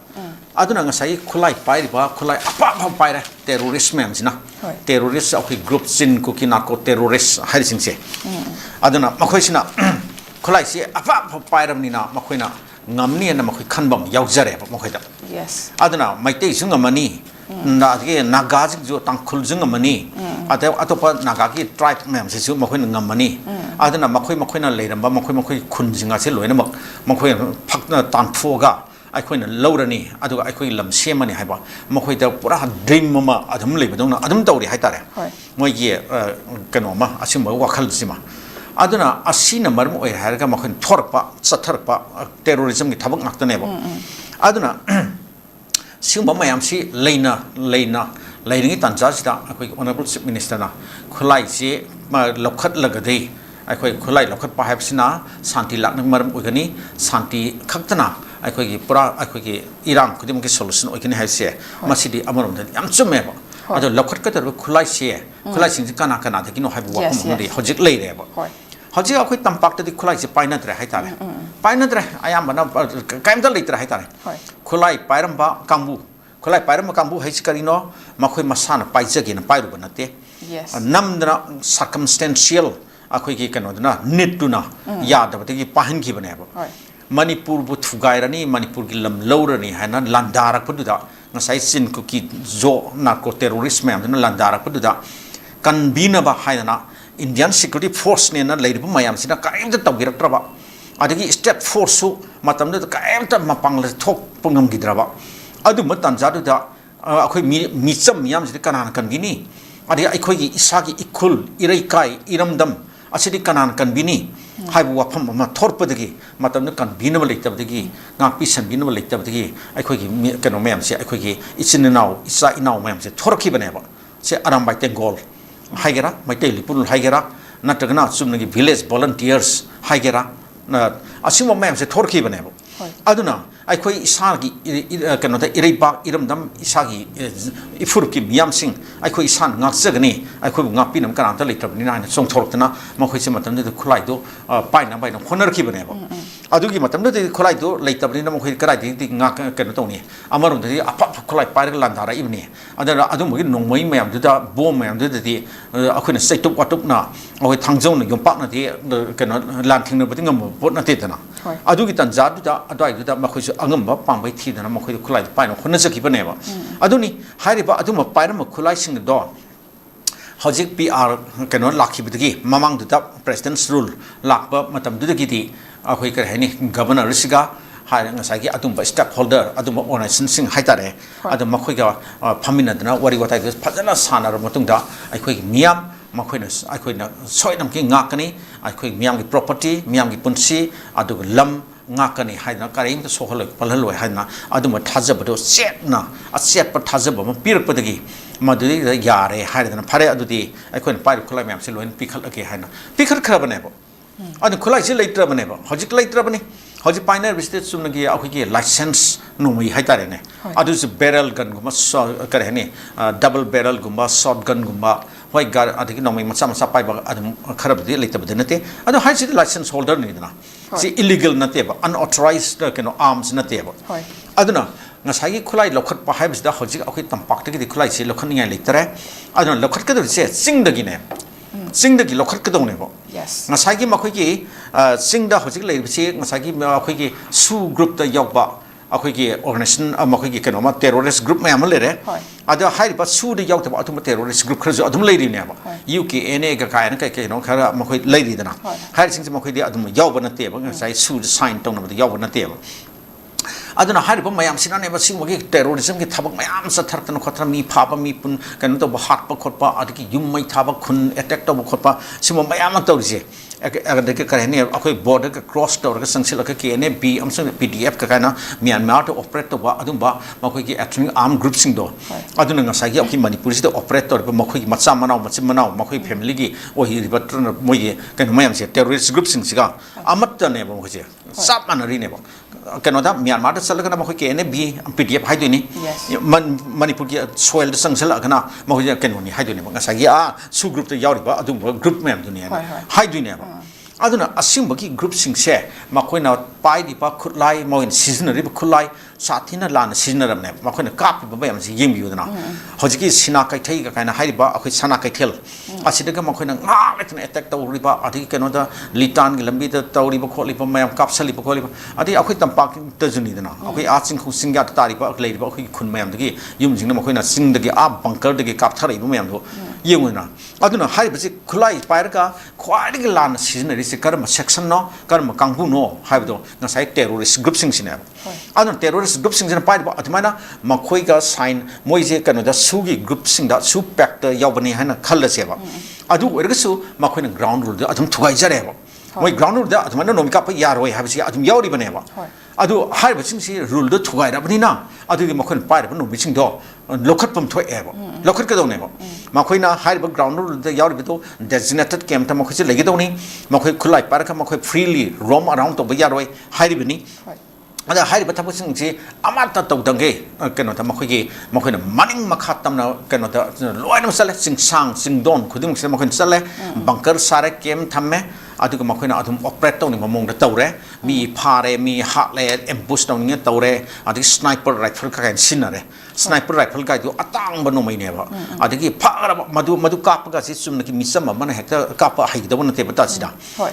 aduna ngasai khulai pai ba khulai apa apa pai ra terrorist mayam sina terrorist akhoi group sin ko ki narco terrorist hari sing se aduna makhoi sina khulai se apa apa pai ram ni na makhoi na ngamni na makhoi khanbam yaujare ba makhoi da yes aduna maitei sung amani na ge naga jing jo tangkhul jing amani atopa naga ki tribe mayam se su makhoi ngamani aduna makhoi na leiramba makhoi khun jinga se loina makhoi phakna tanphoga akhoi na lorani aduga akhoi lam semani haiba makhoi da pura dream ma adum leibadong na adum tawri haitare moi ge kano ma asimba wakhal sima aduna asina marum oi harga makhoi thorpa satharpa terrorism gi thabak naktane ba aduna simba mayam si leina leiringi tanja sida akhoi honorable chief minister na khulai se lokhat lagade akhoi khulai lokhat pa habsina santi lakna marum ogani santi khaktana akhoi pura akhoi iran kudim ki solution ogani haise masidi amarum da yam chume ba ado lokhat ka ter khulai sing kana da kino haibu wa ko ri hojik leire ba hojik akhoi tampak ta di khulai se paina dre haitare paina dre ayam bana kaim da leitre haitare khulai pairam ba kambu haisi karino makhoi masana paijagi na pairu banate namdra circumstantial akhoi ki kano na need to na yad ba gi pahin ki bane ba manipur bu thugairani manipur gi lam lorani hana landarak pudu da ngasai sin ku ki zo narco terrorism am na landarak pudu da kan bina ba haina indian security force ne na leiribu mayam sina kaim da tawirak traba adagi state force su matam da kaim ta mapang le thok pungam gidraba adu matan jadu da akhoi micham miyam si kanan kan bini adi akhoi gi isagi ikul irai kai iramdam asidi kanan kan bini haibu wafam ma thorpadagi matam kan binaba leitabdagi ngak pisan binaba leitabdagi akhoi gi kano mayam se akhoi gi isininaw isa inaw mayam se thorki bane ba se aram bai tengol haigera maitai lipul haigera natagna sumnagi village volunteers haigera na asimo mayam se thorki bane ba aduna akhoi isagi kano da ireiba iramdam isagi ifurki miyam sing akhoi isan ngaksagani akhoi ngapinam karam ta leitabni na song thorktana makhoi se matam da khulai do paina baina honar ki bane ba adugi matam da khulai do leitabni na makhoi karai di ngak kano toni amarum da apa khulai pair landara ibni adara adu mugi nongmai mayam da bom mayam da di akhoi na saitup watup na akhoi thangjong na yompak na di kano lanthing na bating ngam bot na tetana adugi tanja da adai da makhoi su angamba pangbai thi da makhoi khulai paina honna saki bane ba aduni hairiba aduma paira ma khulai sing do hojik PR kano lakhi bidagi mamang da president's rule lakba matam dudagi di akhoi kar hani governor risiga hai ngasai gi atumba stakeholder aduma organization sing haitare adum makhoi ga phamina dana wari watai phajana sanar matung da akhoi miyam makhoi na soinam ki ngakani akhoi miyam gi property miyam gi punsi adu lam ngakani haina karim to sohol palhaloi haina aduma thajabado setna aset pa thajaba ma pirpadagi maduri yare haidana phare adudi akhoi pai khulai myam se loin pikhal ake haina pikhar khrabane ba adu khulai se leitra bane ba hojik leitra bane hojik painer bistet sumnagi akhoi ki license nomai haitare ne adu se barrel gun guma kare hani double barrel gumba shotgun gumba hoi gar adiki nomai macha pai ba adu kharabdi leitabde nate adu high city license holder ni dana si illegal nate ba unauthorized kano arms nate ba aduna ngasai gi khulai lokhat pa haibs da hojik akhoi tampak te gi khulai se lokhat ngai leitre aduna lokhat ka se singdagi ne singdagi lokhat ka dong ne ba ngasai gi makhoi gi singda hojik lei se ngasai gi akhoi gi su group da yok ba akhoi gi organization makhoi gi kano ma terrorist group ma amale re ada hai ba su de yok ta atum terrorist group khra adum leiri ne ba UKNA ga kai na kai no khara makhoi leiri dana hai sing se makhoi di adum yaw ba na te ba ngasai su sign tong na ba yaw ba na te ba aduna hari ba mayam sinane ba sing wagi terrorism ki thabak mayam sa thartan khotra mi phaba mi pun kan to ba hat pa khotpa adiki yum mai thaba khun attack to ba khotpa simo mayam to rise ꯑꯗꯒꯤ ꯀꯔꯤ ꯍꯥꯏꯅꯤ ꯑꯩꯈꯣꯏ ꯕꯣꯔꯗꯔꯒ cross ꯇꯧꯔꯒ ꯆꯪꯁꯤꯜꯂꯒ KNB ꯑꯃꯁꯨꯡ PDF ꯀꯥꯏꯅ ꯃ꯭ꯌꯥꯟꯃꯥꯔꯗ operate ꯇꯧꯕ ꯑꯗꯨꯝꯕ ꯃꯈꯣꯏꯒꯤ ꯑꯦꯊꯅꯤꯛ ꯑꯥꯔꯝ ꯒ꯭ꯔꯨꯞꯁꯤꯡꯗꯣ ꯑꯗꯨꯅ ꯉꯁꯥꯏꯒꯤ ꯑꯩꯈꯣꯏ ꯃꯅꯤꯄꯨꯔꯁꯤꯗ ꯑꯣꯄꯔꯦꯠ ꯇꯧꯔꯤꯕ ꯃꯈꯣꯏꯒꯤ ꯃꯆꯥ ꯃꯅꯥꯎ ꯃꯆꯤꯟ ꯃꯅꯥꯎ ꯃꯈꯣꯏ ꯐꯦꯃꯤꯂꯤꯒꯤ ꯑꯣꯏꯔꯤꯕ ꯃꯣꯏꯒꯤ ꯀꯩꯅꯣ ꯃꯌꯥꯝꯁꯦ ꯇꯦꯔꯣꯔꯤꯁ ꯒ꯭ꯔꯨꯞꯁꯤꯡꯁꯤꯒ ꯑꯃꯠꯇꯅꯦꯕ ꯃꯈꯣꯏꯁꯦ ꯆꯞ ꯃꯥꯟꯅꯔꯤꯅꯦꯕ ꯀꯩꯅꯣꯗ ꯃ꯭ꯌꯥꯟꯃꯥꯔꯗ ꯆꯠꯂꯒꯅ ꯃꯈꯣꯏ KNB PDF ꯍꯥꯏꯗꯣꯏꯅꯤ ꯃꯅꯤꯄꯨꯔꯒꯤ ꯁꯣꯏꯜꯗ ꯆꯪꯁꯤꯜꯂꯛꯑꯒꯅ ꯃꯈꯣꯏꯁꯦ ꯀꯩꯅꯣꯅꯤ ꯍꯥꯏꯗꯣꯏꯅꯦꯕ ꯉꯁꯥꯏꯒꯤ ꯁꯨ ꯒ꯭ꯔꯨꯞꯇ ꯌꯥꯎꯔꯤꯕ ꯑꯗꯨꯒꯨꯝꯕ group ꯃꯌꯥꯝꯗꯨꯅꯤ 하이드네ꯕ 아두나 아심바기 그룹싱세 마코이나 빠이디바 쿨라이 모인 시즈너리바 쿨라이 사티나 라나 시즈너람네 마코이나 까피바 bayamsi yembiudana hojiki sina kaithaiga kaina hairiba akoi sana kaithel asidaga makoina ngaletina attack tawriba adi kenoda litan gi lambi da tawriba kholiba mayam kapsaliba kholiba adi akoi tampak tajuni dana akoi aching khusingya tariba akleiba akoi khun mayam dagi yumjingna makoina singdagi bunker dagi kapthariba mayam do yenguna aduna hairibasi khulai pairaga khwaidigi lan siznari se karma section no karma kangbu no haibo ngasai terrorist group sing sine aduna terrorist group sing sine pairiba atmana makhoi ga sign moise kanoda sugi group sing da su pack da yawbani haina khallaseba adu oirgasu makhoi na ground rule da adum thugai jareba moi ground rule da atmana nomi ka pa yaroi habisi adum yawri baneba adu haibo sing si rule da thugai rabani na adu gi makhoi pairiba nomi sing do lokhat pam thoi eba lokhat ka doneba makhoi na haibo ground rule da yawri bido designated camp ta makhoi se legi doni makhoi khulai parka makhoi freely roam around to yaroi hairibani ada hairiba thapusing si amata tawdange keno ta makhoi na maning makha tamna keno ta loina sale sing sang sing don khudung se makhoi sale bunker sare camp thamme aduga makhoi na adum operate tawni mamong da tawre mi phare mi hatle ambush tawni tawre adi sniper rifle ka kan sinare sniper rifle ka du atang bano mai neba adigi phara madu kap ga si sumna ki misam mana hekta kap hai da bana te bata sida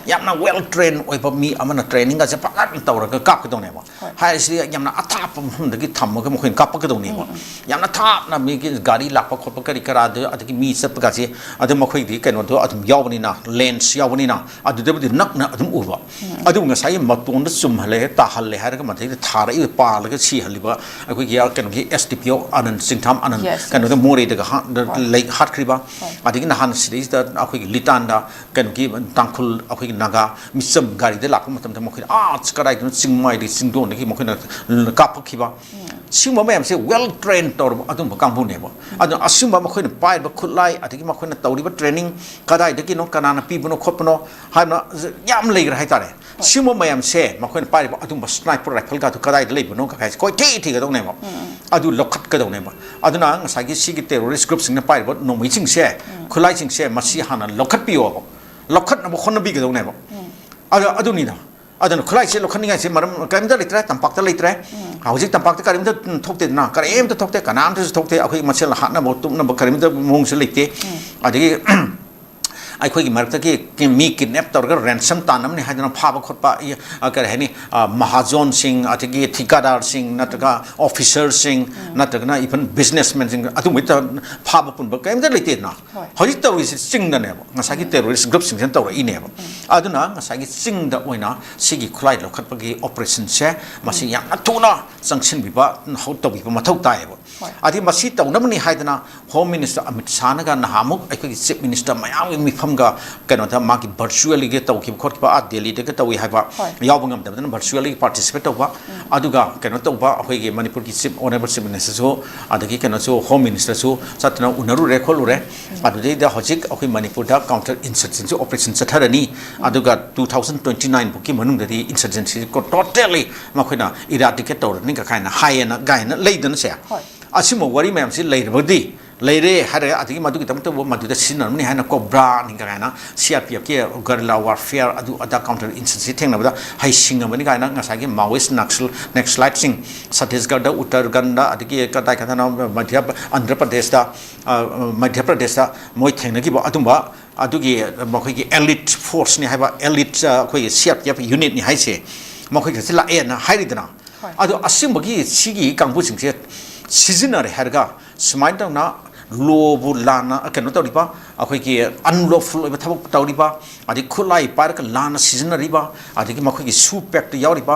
yamna well trained oiba mi amana training ga se pakat tawra ka kap ka doneba hai si yamna atap hum da ki tham ga makhoi kap ka doneba yamna thap na mi ki gari lakpa khotpa kari kara de adigi mi sap ga si adu makhoi di keno do adum yawbani na lens yawbani na adudabdi nakna adum uba adu ngasai maton da sum hale ta halle har ga mathai thara I pa la ga si haliba akoi ya keno ki SDPO anan singtham anan keno da more da ha lei hat kriba adigi na han series da akoi litan da keno ki tangkhul akoi naga misam gari da lakpa matam da makhoi chkarai da singmai di singdon ki makhoi na kap khiba singma mayam se well trained tor adum kangbu neba adu asumba makhoi na pai ba khulai adigi makhoi na tawriba training kadai da ki no kanana pibuno khopno haina yam leigra haitare singma mayam se makhoi na pai ba adum sniper rifle ga to kadai da leibuno ka kai koi ti ga dong neba adu lokhat ka dong neba aduna ngasagi sigi terrorist group sing na pai ba no mi sing se khulai sing se masi hana lokhat pi yo lokhat na khon bi ga dong neba adu ni da adana khulai se lokhan ngai se maram kaimda litre tampak ta litre hauji tampak ta karimda thokte na karim ta thokte kanam ta thokte akhoi masel hatna bo tum na karimda mong se likte adigi ꯑꯩꯈꯣꯏꯒꯤ ꯃꯔꯛꯇꯒꯤ ꯃꯤ ꯀꯤꯗꯅꯦꯞ ꯇꯧꯔꯒ ꯔꯦꯟꯁꯝ ꯇꯥꯟꯅꯕꯅꯤ ꯍꯥꯏꯗꯅ ꯐꯥꯕ ꯈꯣꯠꯄ ꯀꯔꯤ ꯍꯥꯏꯅꯤ ꯃꯍꯥꯖꯣꯟꯁꯤꯡ ꯑꯗꯒꯤ ꯊꯤꯀꯥꯗꯥꯔꯁꯤꯡ ꯅꯠꯇ꯭ꯔꯒ ꯑꯣꯐꯤꯁꯔꯁꯤꯡ ꯅꯠꯇ꯭ꯔꯒꯅ ꯏꯚꯟ ꯕꯤꯖꯤꯅꯦꯁꯃꯦꯟꯁꯤꯡ ꯑꯗꯨꯝꯕ ꯐꯥꯕ ꯄꯨꯟꯕ ꯀꯔꯤꯝꯇ ꯂꯩꯇꯦꯗꯅ ꯍꯧꯖꯤꯛ ꯇꯧꯔꯤꯁꯤ ꯆꯤꯡꯗꯅꯦꯕ ꯉꯁꯥꯏꯒꯤ ꯇꯦꯔꯣꯔꯤꯁ ꯒ꯭ꯔꯨꯞꯁꯤꯡꯁꯤꯅ ꯇꯧꯔꯛꯏꯅꯦꯕ ꯑꯗꯨꯅ ꯉꯁꯥꯏꯒꯤ ꯆꯤꯡꯗ ꯑꯣꯏꯅ ꯁꯤꯒꯤ ꯈꯨꯠꯂꯥꯏ ꯂꯧꯈꯠꯄꯒꯤ ꯑꯣꯄꯔꯦꯁꯟꯁꯦ ꯃꯁꯤ ꯌꯥꯝꯅ ꯊꯨꯅ ꯆꯪꯁꯤꯟꯕꯤꯕ ꯇꯧꯕꯤꯕ ꯃꯊꯧ ꯇꯥꯏꯌꯦꯕ ꯑꯗꯒꯤ ꯃꯁꯤ ꯇꯧꯅꯕꯅꯤ ꯍꯥꯏꯗꯅ ꯍꯣꯝ ꯃꯤꯅꯤꯁꯇꯔ ꯑꯃꯤꯠ ꯁꯥꯍꯅꯒ ꯅꯍꯥꯟꯃꯨꯛ ꯑꯩꯈꯣꯏꯒꯤ ꯆꯤꯞ ꯃꯤꯅꯤꯁꯇꯔ ꯃꯌꯥꯝꯒꯤ ꯃꯤꯐꯝꯒ ꯀꯩꯅꯣꯗ ꯃꯥꯒꯤ ꯚꯔꯆꯨꯋꯦꯜꯂꯤ ꯇꯧꯈꯤꯕ ꯈꯣꯠꯈꯤꯕ ꯗꯦꯜꯂꯤꯗꯒ ꯇꯧꯏ ꯍꯥꯏꯕ ꯌꯥꯎꯕ ꯉꯝꯗꯕꯗꯅ ꯚꯔꯆꯨꯋꯦꯜꯂꯤ ꯄꯥꯔꯇꯤꯁꯤꯄꯦꯠ ꯇꯧꯕ ꯑꯗꯨꯒ ꯀꯩꯅꯣ ꯇꯧꯕ ꯑꯩꯈꯣꯏꯒꯤ ꯃꯅꯤꯄꯨꯔꯒꯤ ꯆꯤꯞ ꯑꯣꯅꯔꯦꯕꯜ ꯆꯤꯞ ꯃꯤꯅꯤꯁꯇꯔꯁꯨ ꯑꯗꯒꯤ ꯀꯩꯅꯣꯁꯨ ꯍꯣꯝ ꯃꯤꯅꯤꯁꯇꯔꯁꯨ ꯆꯠꯇꯅ ꯎꯅꯔꯨꯔꯦ ꯈꯣꯠꯂꯨꯔꯦ ꯑꯗꯨꯗꯩꯗ ꯍꯧꯖꯤꯛ ꯑꯩꯈꯣꯏ ꯃꯅꯤꯄꯨꯔꯗ ꯀꯥꯎꯟꯇꯔ ꯏꯟꯁꯔꯖꯦꯟꯁꯤ ꯑꯣꯄꯔꯦꯁꯟ ꯆꯠꯊꯔꯅꯤ ꯑꯗꯨꯒ 2029 ꯐꯥꯎꯒꯤ ꯃꯅꯨꯡꯗꯗꯤ ꯏꯟꯁꯔꯖꯦꯟꯁꯤ ꯇꯣꯇꯦꯜꯂꯤ ꯃꯈꯣꯏꯅ ꯏꯔꯥꯗꯤꯀꯦꯠ ꯇꯧꯔꯅꯤ ꯀꯥꯏꯅ ꯍꯥꯏꯌꯦꯅ ꯒꯥꯏꯅ ꯂꯩꯗꯅꯁꯦ ꯑꯁꯤꯒꯨꯝꯕ ꯋꯥꯔꯤ ꯃꯌꯥꯝꯁꯤ ꯂꯩꯔꯕꯗꯤ ꯂꯩꯔꯦ ꯍꯥꯏꯔꯒ ꯑꯗꯒꯤ ꯃꯗꯨꯒꯤꯗꯃꯛꯇ ꯃꯗꯨꯗ ꯁꯤꯖꯤꯟꯅꯔꯝꯅꯤ ꯍꯥꯏꯅ ꯀꯣꯕ꯭ꯔꯥ ꯅꯤꯡꯒꯥꯏꯅ CRPFꯀꯤ ꯒꯔꯤꯂꯥ ꯋꯥꯔꯐꯤꯌꯔ ꯑꯗꯨ ꯑꯗꯥ ꯀꯥꯎꯟꯇꯔ ꯏꯟꯁꯔꯖꯦꯟꯁꯤ ꯊꯦꯡꯅꯕꯗ ꯍꯩꯁꯤꯡꯉꯕꯅꯤ ꯀꯥꯏꯅ ꯉꯁꯥꯏꯒꯤ ꯃꯥꯋꯤꯁ ꯅꯛꯁꯂꯥꯏꯠꯁꯤꯡ ꯁꯠꯇꯤꯁꯒꯔꯗ ꯎꯠꯇꯔꯒꯟꯗ ꯑꯗꯒꯤ ꯀꯗꯥꯏ ꯀꯗꯥꯏꯅꯣ ꯑꯟꯙ꯭ꯔ ꯄ꯭ꯔꯗꯦꯁꯇ ꯃꯙ꯭ꯌ ꯄ꯭ꯔꯗꯦꯁꯇ ꯃꯣꯏ ꯊꯦꯡꯅꯈꯤꯕ ꯑꯗꯨꯝꯕ ꯑꯗꯨꯒꯤ ꯃꯈꯣꯏꯒꯤ ꯑꯦꯂꯤꯠ ꯐꯣꯔꯁꯅꯤ ꯍꯥꯏꯕ ꯑꯦꯂꯤꯠ ꯑꯩꯈꯣꯏꯒꯤ CRPF ꯌꯨꯅꯤꯠꯅꯤ ꯍꯥꯏꯁꯦ ꯃꯈꯣꯏꯒꯁꯤ ꯂꯥꯛꯑꯦꯅ ꯍꯥꯏꯔꯤꯗꯅ ꯑꯗꯣ ꯑꯁꯤꯒꯨꯝꯕꯒꯤ ꯁꯤꯒꯤ ꯀꯥꯡꯕꯨꯁꯤꯡꯁꯦ ꯁꯤꯖꯤꯟꯅꯔꯦ ꯍꯥꯏꯔꯒ ꯁꯨꯃꯥꯏꯅ ꯇꯧꯅ ꯂꯣꯕꯨ ꯂꯥꯟꯅ ꯀꯩꯅꯣ ꯇꯧꯔꯤꯕ ꯑꯩꯈꯣꯏꯒꯤ ꯑꯟꯂꯣꯐꯨꯜ ꯑꯣꯏꯕ ꯊꯕꯛ ꯇꯧꯔꯤꯕ ꯑꯗꯒꯤ ꯈꯨꯠꯂꯥꯏ ꯄꯥꯏꯔꯒ ꯂꯥꯟꯅ ꯁꯤꯖꯤꯟꯅꯔꯤꯕ ꯑꯗꯒꯤ ꯃꯈꯣꯏꯒꯤ ꯁꯨ ꯄꯦꯛꯇ ꯌꯥꯎꯔꯤꯕ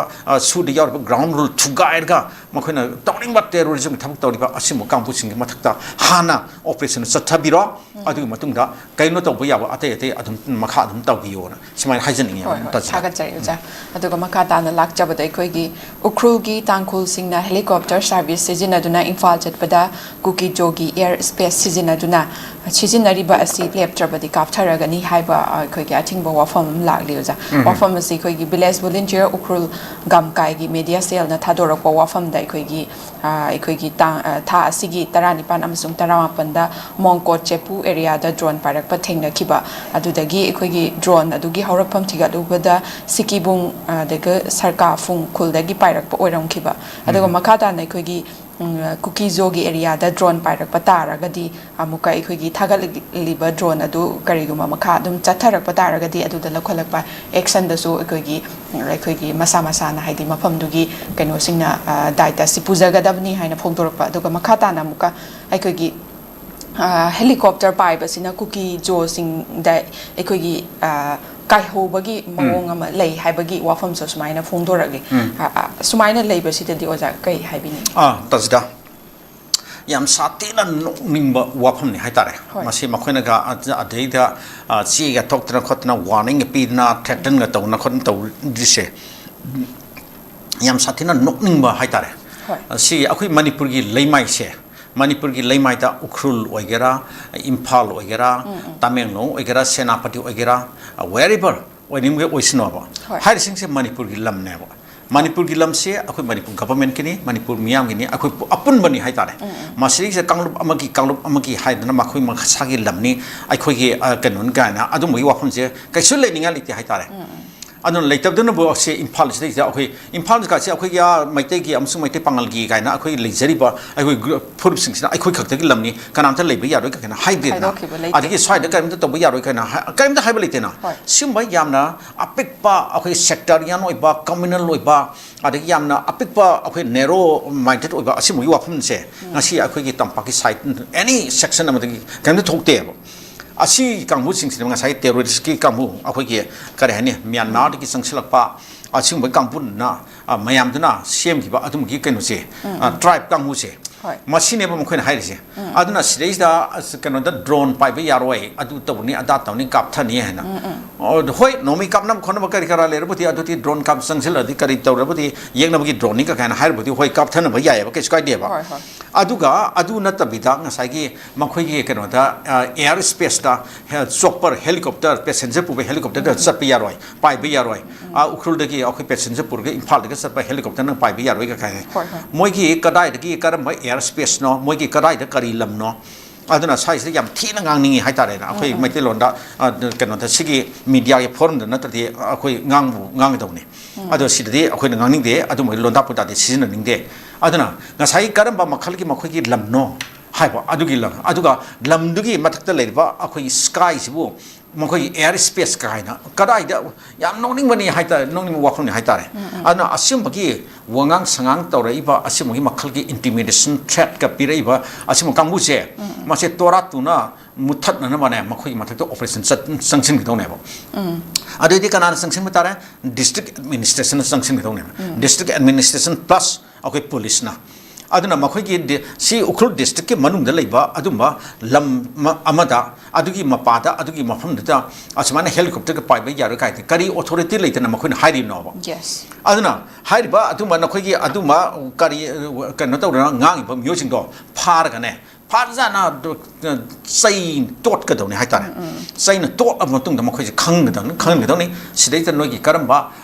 ꯁꯨꯗ ꯌꯥꯎꯔꯤꯕ ꯒ꯭ꯔꯥꯎꯟ ꯔꯨꯜ ꯊꯨꯒꯥꯏꯔꯒ ꯃꯈꯣꯏꯅ ꯇꯧꯅꯤꯡꯕ ꯇꯦꯔꯣꯔꯤꯖꯝꯒꯤ ꯊꯕꯛ ꯇꯧꯔꯤꯕ ꯑꯁꯤꯒꯨꯝꯕ ꯀꯥꯡꯕꯨꯁꯤꯡꯒꯤ ꯃꯊꯛꯇ ꯍꯥꯟꯅ ꯑꯣꯄꯔꯦꯁꯟ ꯆꯠꯊꯕꯤꯔꯣ ꯑꯗꯨꯒꯤ ꯃꯇꯨꯡꯗ ꯀꯩꯅꯣ ꯇꯧꯕ ꯌꯥꯕ ꯑꯇꯩ ꯑꯇꯩ ꯑꯗꯨꯝ ꯃꯈꯥ ꯑꯗꯨꯝ ꯇꯧꯕꯤꯌꯣꯅ ꯁꯨꯃꯥꯏꯅ ꯍꯥꯏꯖꯅꯤꯡꯉꯤ ꯊꯥꯒꯠꯆꯔꯤ ꯑꯣꯖꯥ ꯑꯗꯨꯒ ꯃꯈꯥ ꯇꯥꯅ ꯂꯥꯛꯆꯕꯗ ꯑꯩꯈꯣꯏꯒꯤ ꯎꯈ꯭ꯔꯨꯜꯒꯤ ꯇꯥꯡꯈꯨꯜꯁꯤꯡꯅ ꯍꯦꯂꯤꯀꯣꯞꯇꯔ ꯁꯥꯔꯚꯤꯁ ꯁꯤꯖꯤꯟꯅꯗꯨꯅ ꯏꯝꯐꯥꯜ ꯆꯠꯄꯗ ꯀꯨꯀꯤꯖꯣꯒꯤ ꯑꯦꯌꯔ ꯁ꯭ꯄꯦꯁ ꯁꯤꯖꯤꯟꯅꯗꯨꯅ ꯁꯤꯖꯤꯟꯅꯔꯤꯕ ꯑꯁꯤ ꯂꯦꯞꯇ꯭ꯔꯕꯗꯤ ꯀꯥꯞꯊꯔꯒꯅꯤ ꯍꯥꯏꯕ ꯑꯩꯈꯣꯏꯒꯤ ꯑꯊꯤꯡꯕ ꯋꯥꯐꯝ ꯑꯃ ꯂꯥꯛꯂꯤ ꯑꯣꯖꯥ ꯋꯥꯐꯝ ꯑꯁꯤ ꯑꯩꯈꯣꯏꯒꯤ ꯚꯤꯂꯦꯖ ꯚꯣꯂꯨꯟꯇꯤꯌꯔ ꯎꯈ꯭ꯔꯨꯜ ꯒꯝꯀꯥꯏꯒꯤ ꯃꯦꯗꯤꯌꯥ ꯁꯦꯜꯅ ꯊꯥꯗꯣꯔꯛꯄ ꯋꯥꯐꯝꯗ ꯑꯩꯈꯣꯏꯒꯤ ꯊꯥ ꯑꯁꯤꯒꯤ 19 ꯑꯃꯁꯨꯡ 19ꯗ ꯃꯣꯡꯀꯣꯠ ꯆꯦꯄꯨ ꯑꯦꯔꯤꯌꯥꯗ ꯗ꯭ꯔꯣꯟ ꯄꯥꯏꯔꯛꯄ ꯊꯦꯡꯅꯈꯤꯕ ꯑꯗꯨꯗꯒꯤ ꯑꯩꯈꯣꯏꯒꯤ ꯗ꯭ꯔꯣꯟ ꯑꯗꯨꯒꯤ ꯍꯧꯔꯛꯐꯝ ꯊꯤꯒꯠꯂꯨꯕꯗ ꯁꯤꯀꯤꯕꯨꯡ ꯑꯗꯒꯤ ꯁꯔꯀꯥꯐꯨꯡ ꯈꯨꯜꯗꯒꯤ ꯄꯥꯏꯔꯛꯄ ꯑꯣꯏꯔꯝꯈꯤꯕ ꯑꯗꯨꯒ ꯃꯈꯥ ꯇꯥꯅ ꯑꯩꯈꯣꯏꯒꯤ ꯀꯨꯀꯤꯖꯣꯒꯤ ꯑꯦꯔꯤꯌꯥꯗ ꯗ꯭ꯔꯣꯟ ꯄꯥꯏꯔꯛꯄ ꯇꯥꯔꯒꯗꯤ ꯑꯃꯨꯛꯀ ꯑꯩꯈꯣꯏꯒꯤ ꯊꯥꯒꯠꯂꯤꯕ ꯗ꯭ꯔꯣꯟ ꯑꯗꯨ ꯀꯔꯤꯒꯨꯝꯕ ꯃꯈꯥ ꯑꯗꯨꯝ ꯆꯠꯊꯔꯛꯄ ꯇꯥꯔꯒꯗꯤ ꯑꯗꯨꯗ ꯂꯧꯈꯠꯂꯛꯄ ꯑꯦꯛꯁꯟꯗꯁꯨ ꯑꯩꯈꯣꯏꯒꯤ ꯃꯁꯥ ꯃꯁꯥꯅ ꯍꯥꯏꯗꯤ ꯃꯐꯝꯗꯨꯒꯤ ꯀꯩꯅꯣꯁꯤꯡꯅ ꯗꯥꯏꯇ ꯑꯁꯤ ꯄꯨꯖꯒꯗꯕꯅꯤ ꯍꯥꯏꯅ ꯐꯣꯡꯗꯣꯔꯛꯄ ꯑꯗꯨꯒ ꯃꯈꯥ ꯇꯥꯅ ꯑꯃꯨꯛꯀ ꯑꯩꯈꯣꯏꯒꯤ ꯍꯦꯂꯤꯀꯣꯞꯇꯔ ꯄꯥꯏꯕꯁꯤꯅ ꯀꯨꯀꯤꯖꯣꯁꯤꯡꯗ ꯑꯩꯈꯣꯏꯒꯤ ꯀꯥꯏꯍꯧꯕꯒꯤ ꯃꯑꯣꯡ ꯑꯃ ꯂꯩ ꯍꯥꯏꯕꯒꯤ ꯋꯥꯐꯝꯁꯨ ꯁꯨꯃꯥꯏꯅ ꯐꯣꯡꯗꯣꯔꯛꯂꯤ ꯁꯨꯃꯥꯏꯅ ꯂꯩꯕꯁꯤꯗꯗꯤ ꯑꯣꯖꯥ ꯀꯩ ꯍꯥꯏꯕꯤꯅꯤ ꯇꯥꯖꯤꯗ ꯌꯥꯝ ꯁꯥꯊꯤꯅ ꯅꯣꯛꯅꯤꯡꯕ ꯋꯥꯐꯝꯅꯤ ꯍꯥꯏꯇꯥꯔꯦ ꯃꯁꯤ ꯃꯈꯣꯏꯅꯒ ꯑꯗꯩꯗ ꯆꯦꯒ ꯊꯣꯛꯇꯅ ꯈꯣꯠꯇꯅ ꯋꯥꯔꯅꯤꯡꯒ ꯄꯤꯗꯅ ꯊ꯭ꯔꯦꯇꯟꯒ ꯇꯧꯗꯅ ꯈꯣꯠꯇꯅ ꯇꯧꯔꯤꯁꯦ ꯌꯥꯝ ꯁꯥꯊꯤꯅ ꯅꯣꯛꯅꯤꯡꯕ ꯍꯥꯏꯇꯥꯔꯦ ꯁꯤ ꯑꯩꯈꯣꯏ ꯃꯅꯤꯄꯨꯔꯒꯤ ꯂꯩꯃꯥꯏꯁꯦ ꯃꯅꯤꯄꯨꯔꯒꯤ ꯂꯩꯃꯥꯏꯗ ꯎꯈ꯭ꯔꯨꯜ ꯑꯣꯏꯒꯦꯔꯥ ꯏꯝꯐꯥꯜ ꯑꯣꯏꯒꯦꯔꯥ ꯇꯃꯦꯡꯂꯣꯡ ꯑꯣꯏꯒꯦꯔꯥ ꯁꯦꯅꯥꯄꯇꯤ ꯑꯣꯏꯒꯦꯔꯥ ꯋꯦꯔꯤꯕꯔ ꯑꯣꯏꯅꯤꯡꯕ ꯑꯣꯏꯁꯅꯣꯕ ꯍꯥꯏꯔꯤꯁꯤꯡꯁꯦ ꯃꯅꯤꯄꯨꯔꯒꯤ ꯂꯝꯅꯦꯕ ꯃꯅꯤꯄꯨꯔꯒꯤ ꯂꯝꯁꯦ ꯑꯩꯈꯣꯏ ꯃꯅꯤꯄꯨꯔ ꯒꯚꯔꯟꯃꯦꯟꯠꯀꯤꯅꯤ ꯃꯅꯤꯄꯨꯔ ꯃꯤꯌꯥꯝꯒꯤꯅꯤ ꯑꯩꯈꯣꯏ ꯑꯄꯨꯟꯕꯅꯤ ꯍꯥꯏꯇꯥꯔꯦ ꯃꯁꯤꯁꯦ ꯀꯥꯡꯂꯨꯞ ꯑꯃꯒꯤ ꯍꯥꯏꯗꯅ ꯃꯈꯣꯏ ꯃꯁꯥꯒꯤ ꯂꯝꯅꯤ ꯑꯩꯈꯣꯏꯒꯤ ꯀꯩꯅꯣꯅꯤ ꯀꯥꯏꯅ ꯑꯗꯨꯝꯕꯒꯤ ꯋꯥꯐꯝꯁꯦ ꯀꯩꯁꯨ ꯂꯩꯅꯤꯡꯉꯥꯏ ꯂꯩꯇꯦ ꯍꯥꯏꯇꯥꯔꯦ ꯑꯗꯨꯅ ꯂꯩꯇꯕꯗꯨꯅꯕꯨ ꯑꯁꯤ ꯏꯝꯐꯥꯜꯁꯤꯗꯩꯁꯤꯗ ꯑꯩꯈꯣꯏ ꯏꯝꯐꯥꯜꯁꯤ ꯑꯩꯈꯣꯏꯒꯤ ꯃꯩꯇꯩꯒꯤ ꯑꯃꯁꯨꯡ ꯃꯩꯇꯩ ꯄꯥꯉꯜꯒꯤ ꯀꯥꯏꯅ ꯑꯩꯈꯣꯏ ꯂꯩꯖꯔꯤꯕ ꯑꯩꯈꯣꯏ ꯐꯨꯔꯨꯞꯁꯤꯡꯁꯤꯅ ꯑꯩꯈꯣꯏ ꯈꯛꯇꯒꯤ ꯂꯝꯅꯤ ꯀꯅꯥꯝꯇ ꯂꯩꯕ ꯌꯥꯔꯣꯏ ꯀꯥꯏꯅ ꯍꯥꯏꯗꯦꯗꯅ ꯑꯗꯒꯤ ꯁ꯭ꯋꯥꯏꯗ ꯀꯔꯤꯝꯇ ꯇꯧꯕ ꯌꯥꯔꯣꯏ ꯀꯥꯏꯅ ꯀꯔꯤꯝꯇ ꯍꯥꯏꯕ ꯂꯩꯇꯦꯅ ꯁꯤꯒꯨꯝꯕ ꯌꯥꯝꯅ ꯑꯄꯤꯛꯄ ꯑꯩꯈꯣꯏ ꯁꯦꯛꯇꯔꯤꯌꯟ ꯑꯣꯏꯕ ꯀꯝꯃꯨꯅꯦꯜ ꯑꯣꯏꯕ ꯑꯗꯒꯤ ꯌꯥꯝꯅ ꯑꯄꯤꯛꯄ ꯑꯩꯈꯣꯏ ꯅꯦꯔꯣ ꯃꯥꯏꯟꯗꯦꯗ ꯑꯣꯏꯕ ꯑꯁꯤꯒꯨꯝꯕꯒꯤ ꯋꯥꯐꯝꯁꯦ ꯉꯁꯤ ꯑꯩꯈꯣꯏꯒꯤ ꯇꯝꯄꯥꯛꯀꯤ ꯁꯥꯏꯠ ꯑꯦꯅꯤ ꯁꯦꯛꯁꯟ ꯑꯃꯗꯒꯤ ꯀꯔꯤꯝꯇ ꯊꯣꯛꯇꯦꯕ ꯑꯁꯤ ꯀꯥꯡꯕꯨꯁꯤꯡꯁꯤꯅ ꯉꯁꯥꯏ ꯇꯦꯔꯣꯔꯤꯁꯀꯤ ꯀꯥꯡꯕꯨ ꯑꯩꯈꯣꯏꯒꯤ ꯀꯔꯤ ꯍꯥꯏꯅꯤ ꯃ꯭ꯌꯥꯟꯃꯥꯔꯗꯒꯤ ꯆꯪꯁꯤꯜꯂꯛꯄ ꯑꯁꯤꯒꯨꯝꯕ ꯀꯥꯡꯕꯨꯅ ꯃꯌꯥꯝꯗꯨꯅ ꯁꯦꯝꯈꯤꯕ ꯑꯗꯨꯝꯕꯒꯤ ꯀꯩꯅꯣꯁꯦ ꯇ꯭ꯔꯥꯏꯕ ꯀꯥꯡꯕꯨꯁꯦ ꯃꯁꯤꯅꯦꯕ ꯃꯈꯣꯏꯅ ꯍꯥꯏꯔꯤꯁꯦ ꯑꯗꯨꯅ ꯁꯤꯗꯩꯁꯤꯗ ꯀꯩꯅꯣꯗ ꯗ꯭ꯔꯣꯟ ꯄꯥꯏꯕ ꯌꯥꯔꯣꯏ ꯑꯗꯨ ꯇꯧꯕꯅꯤ ꯑꯗꯥ ꯇꯧꯅꯤ ꯀꯥꯞꯊꯅꯤ ꯍꯥꯏꯅ ꯍꯣꯏ ꯅꯣꯡꯃꯩ ꯀꯥꯞꯅꯕ ꯈꯣꯠꯅꯕ ꯀꯔꯤ ꯀꯔꯥ ꯂꯩꯔꯕꯗꯤ ꯑꯗꯨꯗꯤ ꯗ꯭ꯔꯣꯟ ꯀꯥꯞ ꯆꯪꯁꯤꯜꯂꯗꯤ ꯀꯔꯤ ꯇꯧꯔꯕꯗꯤ ꯌꯦꯛꯅꯕꯒꯤ ꯗ꯭ꯔꯣꯟꯅꯤꯒ ꯀꯥꯏꯅ ꯍꯥꯏꯔꯕꯗꯤ ꯍꯣꯏ ꯀꯥꯞꯊꯅꯕ ꯌꯥꯏꯑꯕ ꯀꯩꯁꯨ ꯀꯥꯏꯗꯦꯕ ꯑꯗꯨꯒ ꯑꯗꯨ ꯅꯠꯇꯕꯤꯗ ꯉꯁꯥꯏꯒꯤ ꯃꯈꯣꯏꯒꯤ ꯀꯩꯅꯣꯗ ꯑꯦꯌꯔ ꯁ꯭ꯄꯦꯁꯇ ꯆꯣꯞꯄꯔ ꯍꯦꯂꯤꯀꯣꯞꯇꯔ ꯄꯦꯁꯦꯟꯖꯔ ꯄꯨꯕ ꯍꯦꯂꯤꯀꯣꯞꯇꯔꯗ ꯆꯠꯄ ꯌꯥꯔꯣꯏ ꯄꯥꯏꯕ ꯌꯥꯔꯣꯏ ꯎꯈ꯭ꯔꯨꯜꯗꯒꯤ ꯑꯩꯈꯣꯏ ꯄꯦꯁꯦꯟꯖꯔ ꯄꯨꯔꯒ ꯏꯝꯐꯥꯜꯗꯒ ꯆꯠꯄ ꯍꯦꯂꯤꯀꯣꯞꯇꯔꯅ ꯄꯥꯏꯕ ꯌꯥꯔꯣꯏꯒ ꯀꯥꯏꯅ ꯃꯣꯏꯒꯤ ꯀꯗꯥꯏꯗꯒꯤ ꯀꯔꯝꯕ ꯑꯦꯌꯔ ꯁ꯭ꯄꯦꯁꯅꯣ ꯃꯣꯏꯒꯤ ꯀꯗꯥꯏꯗ ꯀꯔꯤ ꯂꯝꯅꯣ ꯑꯗꯨꯅ ꯁ꯭ꯋꯥꯏꯁꯤꯗ ꯌꯥꯝ ꯊꯤꯅ ꯉꯥꯡꯅꯤꯡꯉꯤ ꯍꯥꯏꯇꯥꯔꯦꯅ ꯑꯩꯈꯣꯏ ꯃꯩꯇꯩꯂꯣꯟꯗ ꯀꯩꯅꯣꯗ ꯁꯤꯒꯤ ꯃꯤꯗꯤꯌꯥꯒꯤ ꯐꯣꯔꯝꯗ ꯅꯠꯇ꯭ꯔꯗꯤ ꯑꯩꯈꯣꯏ ꯉꯥꯡꯒꯗꯧꯅꯤ ꯑꯗꯣ ꯁꯤꯗꯗꯤ ꯑꯩꯈꯣꯏꯅ ꯉꯥꯡꯅꯤꯡꯗꯦ ꯑꯗꯨꯝꯕꯒꯤ ꯂꯣꯟꯗꯥ ꯄꯨꯇꯥꯗꯤ ꯁꯤꯖꯤꯟꯅꯅꯤꯡꯗꯦ ꯑꯗꯨꯅ ꯉꯁꯥꯏ ꯀꯔꯝꯕ ꯃꯈꯜꯒꯤ ꯃꯈꯣꯏꯒꯤ ꯂꯝꯅꯣ ꯍꯥꯏꯕ ꯑꯗꯨꯒꯤ ꯂꯝ ꯑꯗꯨꯒ ꯂꯝꯗꯨꯒꯤ ꯃꯊꯛꯇ ꯂꯩꯔꯤꯕ ꯑꯩꯈꯣꯏꯒꯤ ꯁ꯭ꯀꯥꯏꯁꯤꯕꯨ ꯃꯈꯣꯏꯒꯤ ꯑꯦꯌꯔ ꯁ꯭ꯄꯦꯁ ꯀꯥꯏꯅ ꯀꯗꯥꯏꯗ ꯌꯥꯝ ꯅꯣꯛꯅꯤꯡꯕꯅꯤ ꯍꯥꯏꯇꯥꯔꯦ ꯅꯣꯛꯅꯤꯡꯕ ꯋꯥꯐꯝꯅꯤ ꯍꯥꯏꯇꯥꯔꯦ ꯑꯗꯨꯅ ꯑꯁꯤꯒꯨꯝꯕꯒꯤ ꯋꯥꯉꯥꯡ ꯁꯉꯥꯡ ꯇꯧꯔꯛꯏꯕ ꯑꯁꯤꯒꯨꯝꯕꯒꯤ ꯃꯈꯜꯒꯤ ꯏꯟꯇꯤꯃꯤꯗꯦꯁꯟ ꯊ꯭ꯔꯦꯠꯀ ꯄꯤꯔꯛꯏꯕ ꯑꯁꯤꯒꯨꯝꯕ ꯀꯥꯡꯕꯨꯁꯦ ꯃꯁꯤ ꯇꯣꯔꯥ ꯇꯨꯅ ꯃꯨꯠꯊꯠꯅꯅꯕꯅꯦ ꯃꯈꯣꯏꯒꯤ ꯃꯊꯛꯇ ꯑꯣꯄꯔꯦꯁꯟ ꯆꯪꯁꯤꯟꯒꯗꯧꯅꯦꯕ ꯑꯗꯨꯗꯤ ꯀꯅꯥꯅ ꯆꯪꯁꯤꯟꯕ ꯇꯥꯔꯦ ꯗꯤꯁꯇ꯭ꯔꯤꯛ ꯑꯦꯗꯃꯤꯅꯤꯁꯇ꯭ꯔꯦꯁꯟꯅ ꯆꯪꯁꯤꯟꯒꯗꯧꯅꯦꯕ ꯗꯤꯁꯇ꯭ꯔꯤꯛ ꯑꯦꯗꯃꯤꯅꯤꯁꯇ꯭ꯔꯦꯁꯟ ꯄ꯭ꯂꯁ ꯑꯩꯈꯣꯏ ꯄꯨꯂꯤꯁꯅ ꯑꯗꯨꯅ ꯃꯈꯣꯏꯒꯤ ꯁꯤ ꯎꯈ꯭ꯔꯨꯜ ꯗꯤꯁꯇ꯭ꯔꯤꯛꯀꯤ ꯃꯅꯨꯡꯗ ꯂꯩꯕ ꯑꯗꯨꯝꯕ ꯂꯝ ꯑꯃꯗ ꯑꯗꯨꯒꯤ ꯃꯄꯥꯗ ꯑꯗꯨꯒꯤ ꯃꯐꯝꯗꯨꯗ ꯑꯁꯨꯃꯥꯏꯅ ꯍꯦꯂꯤꯀꯣꯞꯇꯔꯒ ꯄꯥꯏꯕ ꯌꯥꯔꯣꯏ ꯀꯥꯏꯗꯦ ꯀꯔꯤ ꯑꯣꯊꯣꯔꯤꯇꯤ ꯂꯩꯇꯅ ꯃꯈꯣꯏꯅ ꯍꯥꯏꯔꯤꯕꯅꯣꯕ ꯑꯗꯨꯅ ꯍꯥꯏꯔꯤꯕ ꯑꯗꯨꯝꯕ ꯅꯈꯣꯏꯒꯤ ꯑꯗꯨꯝꯕ ꯀꯔꯤ ꯀꯩꯅꯣ ꯇꯧꯗꯅ ꯉꯥꯡꯉꯤꯕ ꯃꯤꯑꯣꯏꯁꯤꯡꯗꯣ ꯐꯥꯔꯒꯅꯦ ꯐꯥꯖꯅ ꯆꯩ ꯇꯣꯠꯀꯗꯧꯅꯤ ꯍꯥꯏꯇꯥꯔꯦ ꯆꯩꯅ ꯇꯣꯠꯂꯕ ꯃꯇꯨꯡꯗ ꯃꯈꯣꯏꯁꯦ ꯈꯪꯍꯟꯒꯗꯧꯅꯤ ꯁꯤꯗꯩꯁꯤꯗ ꯅꯣꯏꯒꯤ ꯀꯔꯝꯕ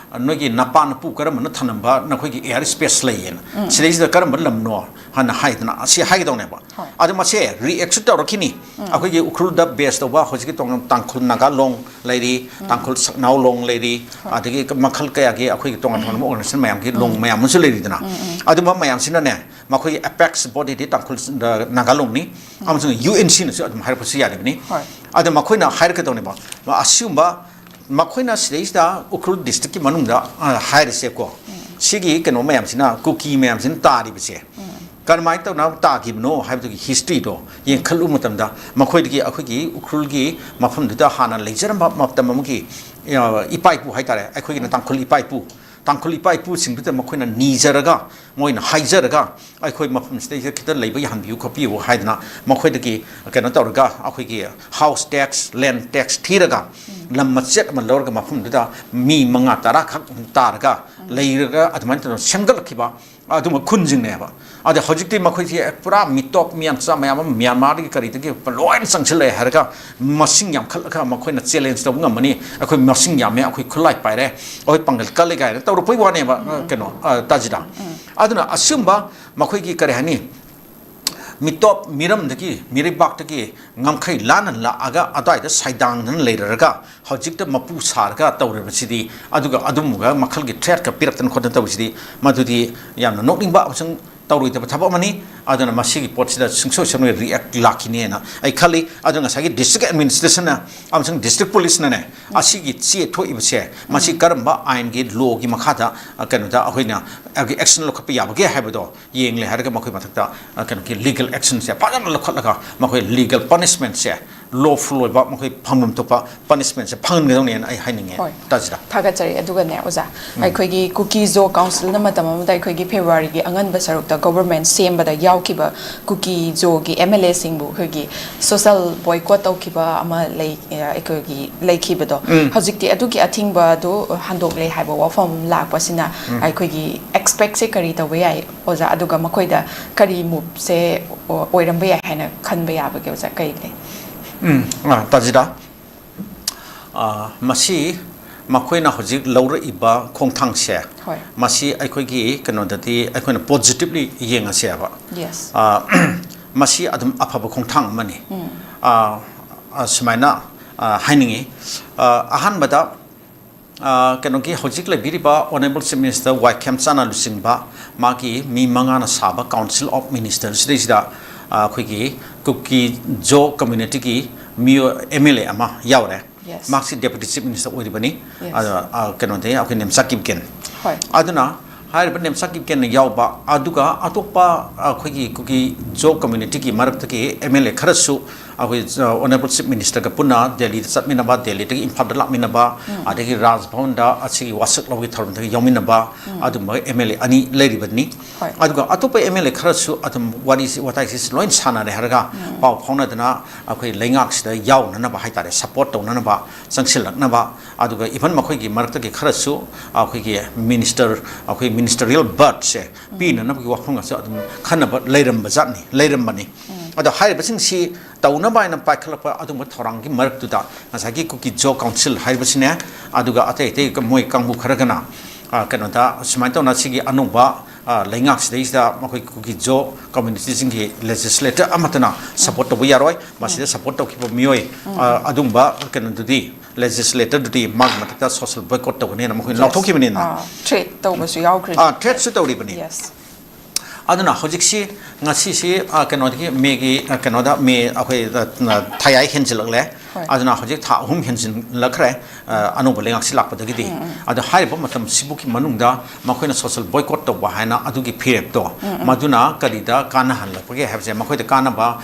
ꯅꯣꯏꯒꯤ ꯅꯄꯥ ꯅꯄꯨ ꯀꯔꯝꯕꯅ ꯊꯅꯝꯕ ꯅꯈꯣꯏꯒꯤ ꯑꯦꯌꯔ ꯁ꯭ꯄꯦꯁ ꯂꯩꯌꯦꯅ ꯁꯤꯗꯩꯁꯤꯗ ꯀꯔꯝꯕ ꯂꯝꯅꯣ ꯍꯥꯏꯅ ꯍꯥꯏꯗꯅ ꯑꯁꯤ ꯍꯥꯏꯒꯗꯧꯅꯦꯕ ꯑꯗꯨ ꯃꯁꯦ ꯔꯤꯑꯦꯛꯁꯨ ꯇꯧꯔꯛꯈꯤꯅꯤ ꯑꯩꯈꯣꯏꯒꯤ ꯎꯈ꯭ꯔꯨꯜꯗ ꯕꯦꯁ ꯇꯧꯕ ꯍꯧꯖꯤꯛꯀꯤ ꯇꯥꯡꯈꯨꯜ ꯅꯥꯒꯥꯂꯣꯡ ꯂꯩꯔꯤ ꯇꯥꯡꯈꯨꯜ ꯁꯛꯅꯥꯎꯂꯣꯡ ꯂꯩꯔꯤ ꯑꯗꯒꯤ ꯃꯈꯜ ꯀꯌꯥꯒꯤ ꯑꯩꯈꯣꯏꯒꯤ ꯇꯣꯉꯥꯟ ꯇꯣꯉꯥꯟꯕ ꯑꯣꯔꯒꯅꯥꯏꯖꯦꯁꯟ ꯃꯌꯥꯝꯒꯤ ꯂꯣꯡ ꯃꯌꯥꯝ ꯑꯃꯁꯨ ꯂꯩꯔꯤꯗꯅ ꯑꯗꯨꯝꯕ ꯃꯌꯥꯝꯁꯤꯅꯅꯦ ꯃꯈꯣꯏꯒꯤ ꯑꯦꯄꯦꯛꯁ ꯕꯣꯗꯤꯗꯤ ꯇꯥꯡꯈꯨꯜ ꯅꯥꯒꯥꯂꯣꯡꯅꯤ ꯑꯃꯁꯨꯡ UNCꯅꯁꯨ ꯑꯗꯨꯝ ꯍꯥꯏꯔꯛꯄꯁꯨ ꯌꯥꯔꯤꯕꯅꯤ ꯑꯗꯣ ꯃꯈꯣꯏꯅ ꯍꯥꯏꯔꯛꯀꯗꯧꯅꯦꯕ ꯑꯁꯤꯒꯨꯝꯕ ꯃꯈꯣꯏꯅ ꯁꯤꯗꯩꯁꯤꯗ ꯎꯈ꯭ꯔꯨꯜ ꯗꯤꯁꯇ꯭ꯔꯤꯛꯀꯤ ꯃꯅꯨꯡꯗ ꯍꯥꯏꯔꯤꯁꯦꯀꯣ ꯁꯤꯒꯤ ꯀꯩꯅꯣ ꯃꯌꯥꯝꯁꯤꯅ ꯀꯨꯀꯤ ꯃꯌꯥꯝꯁꯤꯅ ꯇꯥꯔꯤꯕꯁꯦ karmai to na ta gi no hai to history do yen khalu matam da makhoi gi akhoi gi ukhul gi mafam da hana lejar maptam amki ipai pu hai tare akhoi gi na tangkhul ipai pu tangkhul ipai pu sing da makhoi na nijaraga moina haijaraga akhoi mafam state kita leiba yan biu copy wo hai na makhoi da gi kana tawraga akhoi gi house tax land tax thiraga lam machet ma lorga mafam da mi manga tara khak targa leiraga adman to sangal khiba adu ma khunjing ne ba ade hojikti makhoi thi pura mitop miam cha mayam myanmar gi kari te gi loin sangchile harga masing yam khalaka makhoi na challenge to ngamani akhoi masing yam me akhoi khulai pai re oi pangal kal ga ne tawro poi wa ne ba keno tajida aduna asumba makhoi gi kare hani mitop miram dagi miribak dagi ngamkhai lanan la aga adai da saidang nan leiraga hojikta mapu sarga tawre bachidi aduga adumuga makhal gi threat ka piratan khodan tawsidi madudi yamna nokning ba sang tawrui ta thaba mani aduna masigi potsida singso samne react lakine na ai khali aduna sagi district administration na amsang district police na ne asigi che thoi bse masi karamba ain gi law gi makhada kanu da ahoina action lo khapi yabage habado yeng le harga makhoi mathakta kanu ki legal action se padan lo khatlaga makhoi legal punishment se lawful ba makhoi phamum topa punishment se phang ngi dong ne ai haininge tajida thaga chari aduga ne oza ai khoi gi cookie zo council na matam am dai khoi gi February gi angan ba saruk da government sem ba da yaw ki ba cookie zo gi MLA sing bu khoi gi social boycott au ki ba ama lei khoi gi lei ki ba do hojik ti adugi athing ba do handok le hai ba wa form lak pa sina ai khoi gi expect se kari ta we ai oza aduga makhoi da kari move se oiram ba ya haina khan ba ya ba ge oza kai le tajida masi makhoi na hojik laura iba khongthang se masi aikhoi gi kano dati aikhoi na positively yenga se ba yes masi adum aphaba khongthang mani sumaina hainingi ahan bada kano gi hojik le biriba honorable chief minister 𝐍𝐄𝐿 lusingba magi mi mangana saba council of ministers sida khoi gi cookie jo community gi mio MLA ama yaure maxi deputy chief minister oribani kano de akoi nem sakip ken aduna hai ban nem sakip ken yauba aduga atopa khoi gi cookie jo community gi marak gi MLA kharasu akoi honorable chief minister ka puna Delhi chatmina ba Delhi te imphal la mina ba adagi Raj Bhavan da achi wasak logi tharum te yomina ba adum MLA ani leiribani aduga atopa MLA kharasu adum watai sis loin sana re harga pau phona dana akoi lengak sida yaw na ba haitare support to na ba sangsilak na ba aduga even makhoi gi marak gi kharasu akoi gi minister akoi ministerial bird se pi na ba gi wakhong sa adum khana ba leiram ba jatni leiram bani ado hai basing si tauna ba na paikhalapa adum thorang gi marak tu da nasagi cookie jo council hai basine aduga ate te moi kangbu kharagana kano da smai to na sigi anuba lengak sidai da makoi cookie jo community singi legislator amatana support to yaroi masida support to kibo mioi adumba kano dudi legislator dudi mag matakta social boycott to ne na makoi lauthoki bani na threat to basu yaw kri threat su to ri bani yes aduna hojik si ngasi si kano gi me gi kano da me akhoi thayai henjilak le aduna hojik tha hum henjin lakhre anu boleng si lakpa dagi di adu hai ba matam sibuki manungda makhoi na social boycott to ba haina adu gi phirep to maduna kalida kana han lakpa ge habse makhoi da kana ba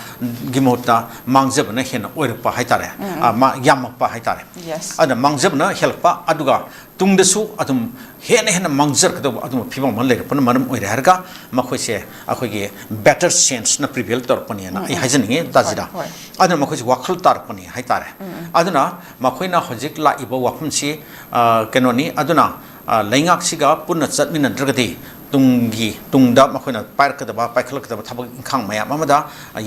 gimota mangjab na hen oirpa haitare ma yampa haitare ada mangjab na helpa aduga tungdasu adum hena hena mangjar kado adum phibam man le pon manam oire harga makhoi se akhoi ge better sense na prevail tor pani na ai hajani tajida aduna makhoi wakhal tar pani haitare aduna makhoi na hojik la ibo wakhum si kenoni aduna lengak siga punna chatmina dragati tungi tungda makhoi na park da ba paikhlak da thabak khang maya mamada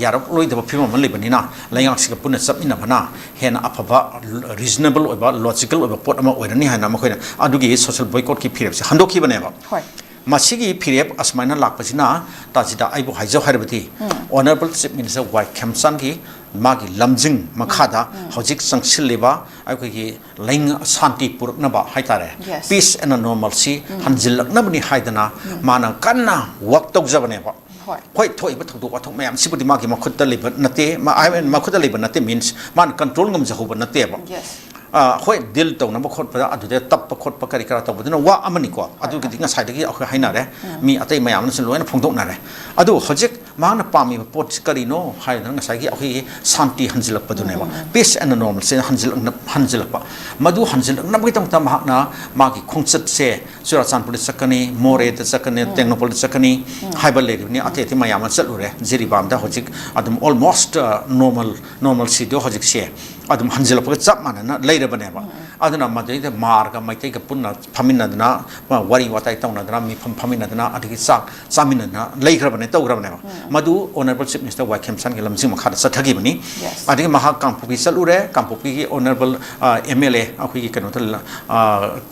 yarap loi da phimam man le bani na lengak siga punna chatmina bana hena aphaba reasonable oba logical oba pot ama oirani hana makhoi na adugi social boycott ki phirep se handoki bane ba masigi phirep asmaina lakpasina tajida aibu haijau harbati honorable chief minister 𝐍𝐿 gi magi lamjing makhada hojik sangsileba aikogi leng santi purukna ba haitare peace and normalcy hanjilak na bani haidana mana kanna work tok jabane ba hoi thoi ba thodu athok mayam sibudi magi makhutta leba nate ma I mean makhutta leba nate means man control ngam jahuba nate ba ꯍꯣꯏ ꯗꯤꯜ ꯇꯧꯅꯕ ꯈꯣꯠꯄꯗ ꯑꯗꯨꯗ ꯇꯞꯄ ꯈꯣꯠꯄ ꯀꯔꯤ ꯀꯔꯥ ꯇꯧꯕꯗꯨꯅ ꯋꯥ ꯑꯃꯅꯤꯀꯣ ꯑꯗꯨꯒꯤꯗꯤ ꯉꯁꯥꯏꯗꯒꯤ ꯑꯩꯈꯣꯏ ꯍꯥꯏꯅꯔꯦ ꯃꯤ ꯑꯇꯩ ꯃꯌꯥꯝꯅꯁꯨ ꯂꯣꯏꯅ ꯐꯣꯡꯗꯣꯛꯅꯔꯦ ꯑꯗꯨ ꯍꯧꯖꯤꯛ ꯃꯍꯥꯛꯅ ꯄꯥꯝꯃꯤꯕ ꯄꯣꯠꯁꯤ ꯀꯔꯤꯅꯣ ꯍꯥꯏꯗꯅ ꯉꯁꯥꯏꯒꯤ ꯑꯩꯈꯣꯏꯒꯤ ꯁꯥꯟꯇꯤ ꯍꯟꯖꯤꯜꯂꯛꯄꯗꯨꯅꯦꯕ ꯄꯤꯁ ꯑꯦꯟ ꯅꯣꯔꯃꯦꯜꯁꯦ ꯍꯟꯖꯤꯜꯂꯛꯄ ꯃꯗꯨ ꯍꯟꯖꯤꯜꯂꯛꯅꯕꯒꯤꯗꯃꯛꯇ ꯃꯍꯥꯛꯅ ꯃꯥꯒꯤ ꯈꯣꯡꯆꯠꯁꯦ ꯆꯨꯔꯥꯆꯥꯟꯄꯨꯔꯗ ꯆꯠꯀꯅꯤ ꯃꯣꯔꯦꯗ ꯆꯠꯀꯅꯤ ꯇꯦꯡꯅꯧꯄꯜꯗ ꯆꯠꯀꯅꯤ ꯍꯥꯏꯕ ꯂꯩꯔꯤꯕꯅꯤ ꯑꯇꯩ ꯑꯇꯩ ꯃꯌꯥꯝ ꯑꯃ ꯆꯠꯂꯨꯔꯦ ꯖꯤꯔꯤꯕꯥꯝꯗ ꯍꯧꯖꯤꯛ ꯑꯗꯨꯝ ꯑꯣꯜꯃꯣꯁט ꯅꯣꯔꯃꯦꯜꯁꯤꯗꯣ ꯍꯧꯖꯤꯛꯁꯦ ꯑꯗꯨꯝ ꯍꯟꯖꯤꯜꯂꯛꯄꯒ ꯆꯞ ꯃꯥꯟꯅꯅ ꯂꯩꯔꯕꯅꯦꯕ ꯑꯗꯨꯅ ꯃꯗꯩꯗ ꯃꯥꯔꯒ ꯃꯩꯇꯩꯒ ꯄꯨꯟꯅ ꯐꯝꯃꯤꯟꯅꯗꯅ ꯋꯥꯔꯤ ꯋꯥꯇꯥꯏ ꯇꯧꯅꯗꯅ ꯃꯤꯐꯝ ꯐꯝꯃꯤꯟꯅꯗꯅ ꯑꯗꯒꯤ ꯆꯥꯛ ꯆꯥꯃꯤꯟꯅꯗꯅ ꯂꯩꯈ꯭ꯔꯕꯅꯦ ꯇꯧꯈ꯭ꯔꯕꯅꯦꯕ ꯃꯗꯨ ꯑꯣꯅꯔꯦꯕꯜ ꯆꯤꯐ ꯃꯤꯅꯤꯁꯇꯔ ꯋꯥꯏ ꯈꯦꯝꯆꯥꯟꯒꯤ ꯂꯝꯖꯤꯡ ꯃꯈꯥꯗ ꯆꯠꯊꯈꯤꯕꯅꯤ ꯑꯗꯒꯤ ꯃꯍꯥꯛ ꯀꯥꯡꯄꯣꯛꯄꯤ ꯆꯠꯂꯨꯔꯦ ꯀꯥꯡꯄꯣꯛꯄꯤꯒꯤ ꯑꯣꯅꯔꯦꯕꯜ MLA ꯑꯩꯈꯣꯏꯒꯤ ꯀꯩꯅꯣꯗ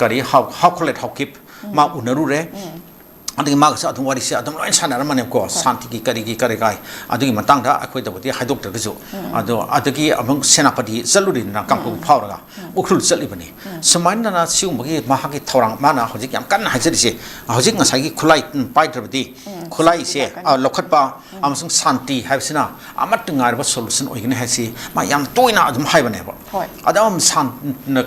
ꯀꯔꯤ ꯍꯥꯎꯈꯣꯂꯦꯠ ꯍꯥꯎꯀꯤꯞ ꯃꯥ ꯎꯅꯔꯨꯔꯦ ꯑꯗꯒꯤ ꯃꯥꯒꯁꯨ ꯑꯗꯨꯝ ꯋꯥꯔꯤꯁꯦ ꯑꯗꯨꯝ ꯂꯣꯏꯅ ꯁꯥꯟꯅꯔꯝꯃꯅꯦꯕꯀꯣ ꯁꯥꯟꯇꯤꯒꯤ ꯀꯔꯤꯒꯤ ꯀꯔꯤ ꯀꯥꯏ ꯑꯗꯨꯒꯤ ꯃꯇꯥꯡꯗ ꯑꯩꯈꯣꯏꯗꯕꯨꯗꯤ ꯍꯥꯏꯗꯣꯛꯇ꯭ꯔꯒꯁꯨ ꯑꯗꯣ ꯑꯗꯒꯤ ꯑꯃꯨꯛ ꯁꯦꯅꯥꯄꯇꯤ ꯆꯠꯂꯨꯔꯤꯗꯅ ꯀꯥꯡꯄꯣꯛꯄꯤ ꯐꯥꯎꯔꯒ ꯎꯈ꯭ꯔꯨꯜ ꯆꯠꯂꯤꯕꯅꯤ ꯁꯨꯃꯥꯏꯅ ꯁꯤꯒꯨꯝꯕꯒꯤ ꯃꯍꯥꯛꯀꯤ ꯊꯧꯔꯥꯡ ꯃꯥꯅ ꯍꯧꯖꯤꯛ ꯌꯥꯝ ꯀꯟꯅ ꯍꯥꯏꯖꯔꯤꯁꯦ ꯍꯧꯖꯤꯛ ꯉꯁꯥꯏꯒꯤ ꯈꯨꯠꯂꯥꯏ ꯄꯥꯏꯗ꯭ꯔꯕꯗꯤ ꯈꯨꯠꯂꯥꯏꯁꯦ ꯂꯧꯈꯠꯄ ꯑꯃꯁꯨꯡ ꯁꯥꯟꯇꯤ ꯍꯥꯏꯕꯁꯤꯅ ꯑꯃꯠꯇ ꯉꯥꯏꯔꯕ ꯁꯣꯂꯨꯁꯟ ꯑꯣꯏꯒꯅꯤ ꯍꯥꯏꯁꯤ ꯃꯥ ꯌꯥꯝ ꯇꯣꯏꯅ ꯑꯗꯨꯝ ꯍꯥꯏꯕꯅꯦꯕ ꯑꯗꯨꯝ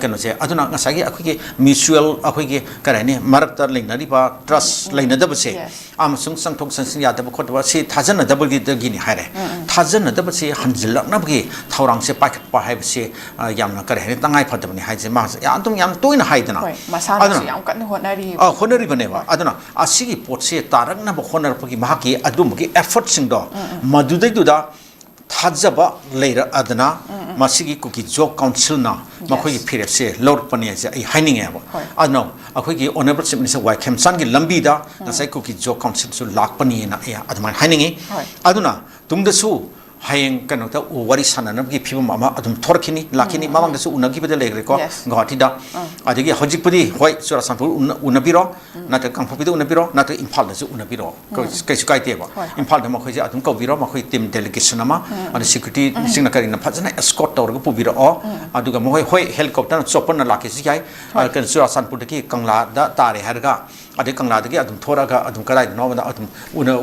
ꯀꯩꯅꯣꯁꯦ ꯑꯗꯨꯅ ꯉꯁꯥꯏꯒꯤ ꯑꯩꯈꯣꯏꯒꯤ ꯃ꯭ꯌꯨꯆꯨꯋꯦꯜ ꯑꯩꯈꯣꯏꯒꯤ ꯀꯔꯤ ꯍꯥꯏꯅꯤ ꯃꯔꯛꯇ ꯂꯩꯅꯔꯤꯕ ꯇ꯭ꯔꯁ ꯂꯩꯅꯗꯕꯁꯦ ꯑꯃꯁꯨꯡ ꯆꯪꯊꯣꯛ ꯆꯪꯁꯤꯟ ꯌꯥꯗꯕ ꯈꯣꯠꯇꯕ ꯁꯤ ꯊꯥꯖꯅꯗꯕꯒꯤꯗꯒꯤꯅꯤ ꯍꯥꯏꯔꯦ ꯊꯥꯖꯅꯗꯕꯁꯤ ꯍꯟꯖꯤꯜꯂꯛꯅꯕꯒꯤ ꯊꯧꯔꯥꯡꯁꯦ ꯄꯥꯏꯈꯠꯄ ꯍꯥꯏꯕꯁꯤ ꯌꯥꯝꯅ ꯀꯔꯤ ꯍꯥꯏꯅꯤ ꯇꯉꯥꯏ ꯐꯗꯕꯅꯤ ꯍꯥꯏꯁꯦ ꯃꯥꯁꯦ ꯑꯗꯨꯝ ꯌꯥꯝ ꯇꯣꯏꯅ ꯍꯥꯏꯗꯅ ꯃꯁꯥꯅꯁꯨ ꯌꯥꯝ ꯀꯟꯅ ꯍꯣꯠꯅꯔꯤꯕꯅꯦꯕ ꯑꯗꯨꯅ ꯑꯁꯤꯒꯤ ꯄꯣꯠꯁꯦ ꯇꯥꯔꯛꯅꯕ ꯍꯣꯠꯅꯔꯛꯄꯒꯤ ꯃꯍꯥꯛꯀꯤ ꯑꯗꯨꯝꯕꯒꯤ ꯑꯦꯐꯔꯠꯁꯤꯡꯗꯣ ꯃꯗꯨꯗꯩꯗꯨꯗ ꯊꯥꯖꯕ ꯂꯩꯔꯛꯑꯗꯅ ꯃꯁꯤꯒꯤ ꯀꯨꯀꯤ ꯖꯣꯕ ꯀꯥꯎꯟꯁꯤꯜꯅ ꯃꯈꯣꯏꯒꯤ ꯐꯤꯔꯦꯞꯁꯦ ꯂꯧꯔꯛꯄꯅꯤ ꯍꯥꯏꯁꯦ ꯑꯩ ꯍꯥꯏꯅꯤꯡꯉꯦꯕ ꯑꯗꯨꯅ ꯑꯩꯈꯣꯏꯒꯤ ꯑꯣꯅꯔꯦꯕꯜ ꯆꯤꯐ ꯃꯤꯅꯤꯁꯇꯔ ꯋꯥꯏ ꯈꯦꯝꯆꯥꯟꯒꯤ ꯂꯝꯕꯤꯗ ꯉꯁꯥꯏ ꯀꯨꯀꯤ ꯖꯣꯕ ꯀꯥꯎꯟꯁꯤꯜꯁꯨ ꯂꯥꯛꯄꯅꯤꯅ ꯑꯩ ꯑꯗꯨꯃꯥꯏꯅ ꯍꯥꯏꯅꯤꯡꯉꯤ ꯑꯗꯨꯅ ꯇꯨꯡꯗꯁꯨ ꯍꯌꯦꯡ ꯀꯩꯅꯣꯗ ꯋꯥꯔꯤ ꯁꯥꯟꯅꯅꯕꯒꯤ ꯐꯤꯕꯝ ꯑꯃ ꯑꯗꯨꯝ ꯊꯣꯔꯛꯈꯤꯅꯤ ꯂꯥꯛꯈꯤꯅꯤ ꯃꯃꯥꯡꯗꯁꯨ ꯎꯅꯈꯤꯕꯗ ꯂꯩꯈ꯭ꯔꯦꯀꯣ ꯒꯨꯋꯥꯍꯥꯇꯤꯗ ꯑꯗꯒꯤ ꯍꯧꯖꯤꯛꯄꯨꯗꯤ ꯍꯣꯏ ꯆꯨꯔꯥꯆꯥꯟꯄꯨꯔ ꯎꯅꯕꯤꯔꯣ ꯅꯠꯇ꯭ꯔꯒ ꯀꯥꯡꯄꯣꯛꯄꯤꯗ ꯎꯅꯕꯤꯔꯣ ꯅꯠꯇ꯭ꯔꯒ ꯏꯝꯐꯥꯜꯗꯁꯨ ꯎꯅꯕꯤꯔꯣ ꯀꯩꯁꯨ ꯀꯥꯏꯗꯦꯕ ꯏꯝꯐꯥꯜꯗ ꯃꯈꯣꯏꯁꯦ ꯑꯗꯨꯝ ꯀꯧꯕꯤꯔꯣ ꯃꯈꯣꯏ ꯇꯤꯝ ꯗꯦꯂꯤꯒꯦꯁꯟ ꯑꯃ ꯑꯗ ꯁꯦꯀ꯭ꯌꯨꯔꯤꯇꯤꯁꯤꯡꯅ ꯀꯔꯤꯅ ꯐꯖꯅ ꯑꯦꯁꯀꯣꯔꯠ ꯇꯧꯔꯒ ꯄꯨꯕꯤꯔꯛꯑꯣ ꯑꯗꯨꯒ ꯃꯈꯣꯏ ꯍꯣꯏ ꯍꯦꯂꯤꯀꯣꯞꯇꯔꯅ ꯆꯣꯞꯄꯔꯅ ꯂꯥꯛꯀꯦꯁꯨ ꯌꯥꯏ ꯀꯩꯅꯣ ꯆꯨꯔꯥꯆꯥꯟꯄꯨꯔꯗꯒꯤ ꯀꯪꯂꯥꯗ ꯇꯥꯔꯦ ꯍꯥꯏꯔꯒ ꯑꯗꯩ ꯀꯪꯂꯥꯗꯒꯤ ꯑꯗꯨꯝ ꯊꯣꯔꯛꯑꯒ ꯑꯗꯨꯝ ꯀꯗꯥꯏꯗꯅꯣꯗ ꯑꯗꯨꯝ